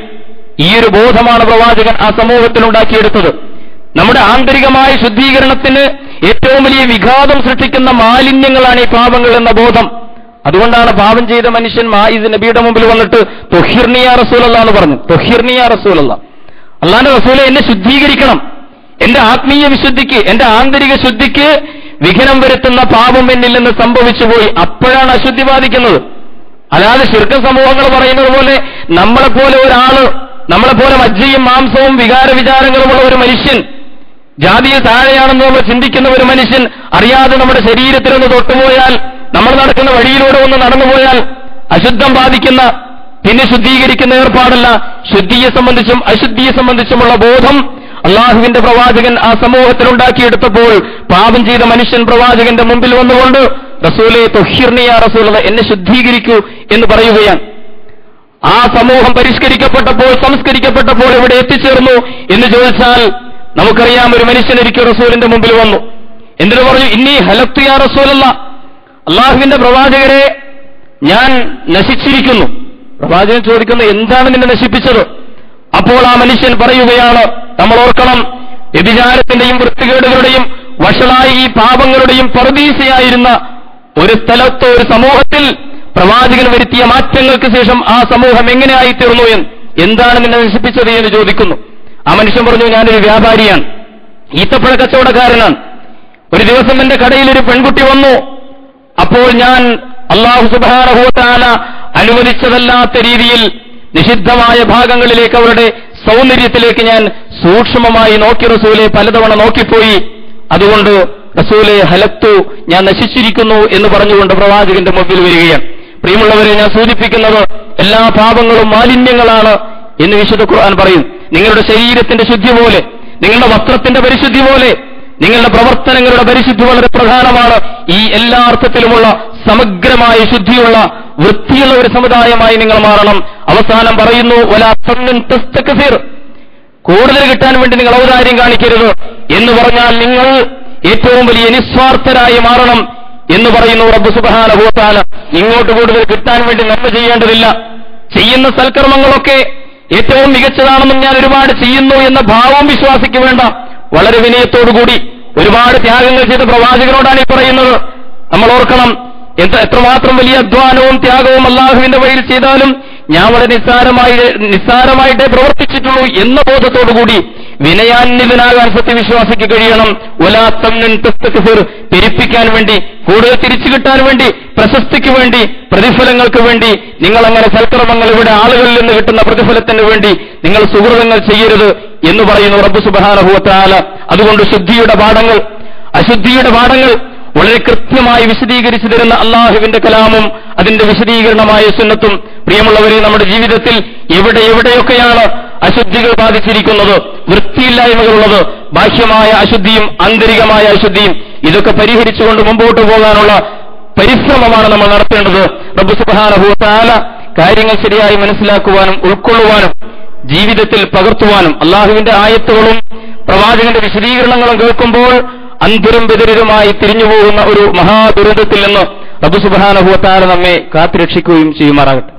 ഈ ഒരു ബോധമാണ് പ്രവാചകൻ ആ സമൂഹത്തിൽ ഉണ്ടാക്കിയെടുത്തത്. നമ്മുടെ ആന്തരികമായ ശുദ്ധീകരണത്തിന് ഏറ്റവും വലിയ വിഘാതം സൃഷ്ടിക്കുന്ന മാലിന്യങ്ങളാണ് ഈ പാപങ്ങൾ എന്ന ബോധം. അതുകൊണ്ടാണ് പാപം ചെയ്ത മനുഷ്യൻ മായിസ് നബിയുടെ മുമ്പിൽ വന്നിട്ട് തൊഹിർനി യാ റസൂലല്ലാഹ് എന്ന് പറഞ്ഞു. തൊഹിർനി യാ റസൂലല്ലാഹ്, അല്ലാഹുവിന്റെ റസൂലെ എന്നെ ശുദ്ധീകരിക്കണം, എന്റെ ആത്മീയ വിശുദ്ധിക്ക്, എന്റെ ആന്തരിക ശുദ്ധിക്ക് വിഘ്നം വരുത്തുന്ന പാപം എന്നിൽ നിന്ന് സംഭവിച്ചു പോയി. അപ്പോഴാണ് അശുദ്ധി ബാധിക്കുന്നത്. അല്ലാതെ ശിർക്ക് സമൂഹങ്ങൾ പറയുന്നത് പോലെ നമ്മളെപ്പോലെ ഒരാള്, നമ്മളെപ്പോലെ മജ്ജയും മാംസവും വികാര വിചാരങ്ങളുമുള്ള ഒരു മനുഷ്യൻ, ജാതിയിൽ താഴെയാണെന്ന് നമ്മൾ ചിന്തിക്കുന്ന ഒരു മനുഷ്യൻ അറിയാതെ നമ്മുടെ ശരീരത്തിലൊന്ന് തൊട്ടുപോയാൽ, നമ്മൾ നടക്കുന്ന വഴിയിലൂടെ ഒന്ന് നടന്നുപോയാൽ അശുദ്ധം ബാധിക്കുന്ന, പിന്നെ ശുദ്ധീകരിക്കുന്ന ഏർപ്പാടല്ല. ശുദ്ധിയെ സംബന്ധിച്ചും അശുദ്ധിയെ സംബന്ധിച്ചുമുള്ള ബോധം അള്ളാഹുവിന്റെ പ്രവാചകൻ ആ സമൂഹത്തിൽ ഉണ്ടാക്കിയെടുത്തപ്പോൾ പാപം ചെയ്ത മനുഷ്യൻ പ്രവാചകന്റെ മുമ്പിൽ വന്നുകൊണ്ട് റസൂലേ തൊഹിർനി യാ റസൂലല്ലാഹ്, എന്നെ ശുദ്ധീകരിക്കൂ എന്ന് പറയുകയാണ്. ആ സമൂഹം പരിഷ്കരിക്കപ്പെട്ടപ്പോൾ, സംസ്കരിക്കപ്പെട്ടപ്പോൾ എവിടെ എത്തിച്ചേർന്നു എന്ന് ചോദിച്ചാൽ നമുക്കറിയാം. ഒരു മനുഷ്യൻ ഒരിക്കൽ റസൂലിന്റെ മുമ്പിൽ വന്നു, എന്തിനു പറഞ്ഞു, ഇന്നി ഹലക്തു യാ റസൂലല്ലാഹ്, അള്ളാഹുവിന്റെ പ്രവാചകരെ ഞാൻ നശിച്ചിരിക്കുന്നു. പ്രവാചകൻ ചോദിക്കുന്നു, എന്താണ് നിന്നെ നശിപ്പിച്ചത്? അപ്പോൾ ആ മനുഷ്യൻ പറയുകയാണ്, നമ്മൾ ഓർക്കണം, വ്യഭിചാരത്തിന്റെയും വൃത്തികേടുകളുടെയും വഷളായി ഈ പാപങ്ങളുടെയും പറുദീസയായിരുന്ന ഒരു സ്ഥലത്തോ ഒരു സമൂഹത്തിൽ പ്രവാചകൻ വരുത്തിയ മാറ്റങ്ങൾക്ക് ശേഷം ആ സമൂഹം എങ്ങനെയായി തീർന്നു എന്താണ് നിന്നെ നശിപ്പിച്ചത് എന്ന് ചോദിക്കുന്നു. ആ മനുഷ്യൻ പറഞ്ഞു, ഞാനൊരു വ്യാപാരിയാണ്, ഈത്തപ്പഴ കച്ചവടക്കാരനാണ്. ഒരു ദിവസം എന്റെ കടയിൽ ഒരു പെൺകുട്ടി വന്നു. അപ്പോൾ ഞാൻ അല്ലാഹു സുബ്ഹാനഹു വ തആല അനുവദിച്ചതല്ലാത്ത രീതിയിൽ നിഷിദ്ധമായ ഭാഗങ്ങളിലേക്ക്, അവരുടെ സൗന്ദര്യത്തിലേക്ക് ഞാൻ സൂക്ഷ്മമായി നോക്കി റസൂലെ, പലതവണ നോക്കിപ്പോയി. അതുകൊണ്ട് റസൂലെ ഹലക്തു, ഞാൻ നശിച്ചിരിക്കുന്നു എന്ന് പറഞ്ഞുകൊണ്ട് പ്രവാചകന്റെ മുമ്പിൽ വരികയാണ്. പ്രിയമുള്ളവരെ, ഞാൻ സൂചിപ്പിക്കുന്നത് എല്ലാ പാപങ്ങളും മാലിന്യങ്ങളാണ് എന്ന് വിശുദ്ധ ഖുർആൻ പറയും. നിങ്ങളുടെ ശരീരത്തിന്റെ ശുദ്ധി പോലെ, നിങ്ങളുടെ വസ്ത്രത്തിന്റെ പരിശുദ്ധി പോലെ, നിങ്ങളുടെ പ്രവർത്തനങ്ങളുടെ പരിശുദ്ധി വളരെ പ്രധാനമാണ്. ഈ എല്ലാ അർത്ഥത്തിലുമുള്ള സമഗ്രമായ ശുദ്ധിയുള്ള വൃത്തിയുള്ള ഒരു സമുദായമായി നിങ്ങൾ മാറണം. അവസാനം പറയുന്നു, വലാ തമ്മിൻ തസ്തക്ഫിർ, കൂടുതൽ കിട്ടാൻ വേണ്ടി നിങ്ങൾ ഔദാര്യം കാണിക്കരുത് എന്ന് പറഞ്ഞാൽ നിങ്ങൾ ഏറ്റവും വലിയ നിസ്വാർത്ഥരായി മാറണം എന്ന് പറയുന്നു റബ്ബ് സുബ്ഹാനഹു വ തആല. ഇങ്ങോട്ട് കൂടുതൽ കിട്ടാൻ വേണ്ടി നന്മ ചെയ്യേണ്ടതില്ല. ചെയ്യുന്ന സൽക്കർമ്മങ്ങളൊക്കെ ഏറ്റവും മികച്ചതാണെന്നും ഞാൻ ഒരുപാട് ചെയ്യുന്നു എന്ന ഭാവം വിശ്വാസിക്ക് വേണ്ട. വളരെ വിനയത്തോടുകൂടി ഒരുപാട് ത്യാഗങ്ങൾ ചെയ്ത പ്രവാചകനോടാണ് ഈ പറയുന്നത്. നമ്മൾ ഓർക്കണം, എത്രമാത്രം വലിയ അധ്വാനവും ത്യാഗവും അള്ളാഹുവിന്റെ വഴിയിൽ ചെയ്താലും ഞാൻ വളരെ നിസ്സാരമായിട്ടേ പ്രവർത്തിച്ചിട്ടുള്ളൂ എന്ന ബോധത്തോടുകൂടി വിനയാന്വിതനാകാൻ സത്യവിശ്വാസിക്ക് കഴിയണം. വലാ തമ്മിൻ തസ്തക്ഫിർ, പെരുപ്പിക്കാൻ വേണ്ടി, കൂടുതൽ തിരിച്ചു കിട്ടാൻ വേണ്ടി, പ്രശസ്തിക്ക് വേണ്ടി, പ്രതിഫലങ്ങൾക്ക് വേണ്ടി നിങ്ങൾ അങ്ങനെ സൽക്കർമ്മങ്ങൾ, ഇവിടെ ആളുകളിൽ നിന്ന് കിട്ടുന്ന പ്രതിഫലത്തിന് വേണ്ടി നിങ്ങൾ സുഹൃതങ്ങൾ ചെയ്യരുത് എന്ന് പറയുന്നു റബ്ബ് സുബ്ഹാനഹു വ തആല. അതുകൊണ്ട് ശുദ്ധിയുടെ പാഠങ്ങൾ, അശുദ്ധിയുടെ പാഠങ്ങൾ വളരെ കൃത്യമായി വിശദീകരിച്ചു തരുന്ന അള്ളാഹുവിന്റെ കലാമും അതിന്റെ വിശദീകരണമായ സുന്നത്തും, പ്രിയമുള്ളവരെ, നമ്മുടെ ജീവിതത്തിൽ എവിടെയൊക്കെയാണ് അശുദ്ധികൾ ബാധിച്ചിരിക്കുന്നത്, വൃത്തിയില്ലായ്മകളുള്ളത്, ബാഹ്യമായ അശുദ്ധിയും ആന്തരികമായ അശുദ്ധിയും, ഇതൊക്കെ പരിഹരിച്ചുകൊണ്ട് മുമ്പോട്ട് പോകാനുള്ള പരിശ്രമമാണ് നമ്മൾ നടത്തേണ്ടത്. റബ്ബ് സുബ്ഹാനഹു വ തആല കാര്യങ്ങൾ ശരിയായി മനസ്സിലാക്കുവാനും ഉൾക്കൊള്ളുവാനും ജീവിതത്തിൽ പകർത്തുവാനും, അള്ളാഹുവിന്റെ ആയത്തുകളും പ്രവാചകന്റെ വിശദീകരണങ്ങളും കേൾക്കുമ്പോൾ അന്ധരും ബദിരരുമായി തിരിഞ്ഞുപോകുന്ന ഒരു മഹാദുരന്തത്തിൽ നിന്ന് റബ്ബ് സുബ്ഹാനഹു വ തആല നമ്മെ കാത്തുരക്ഷിക്കുകയും ചെയ്യുമാറാകട്ടെ.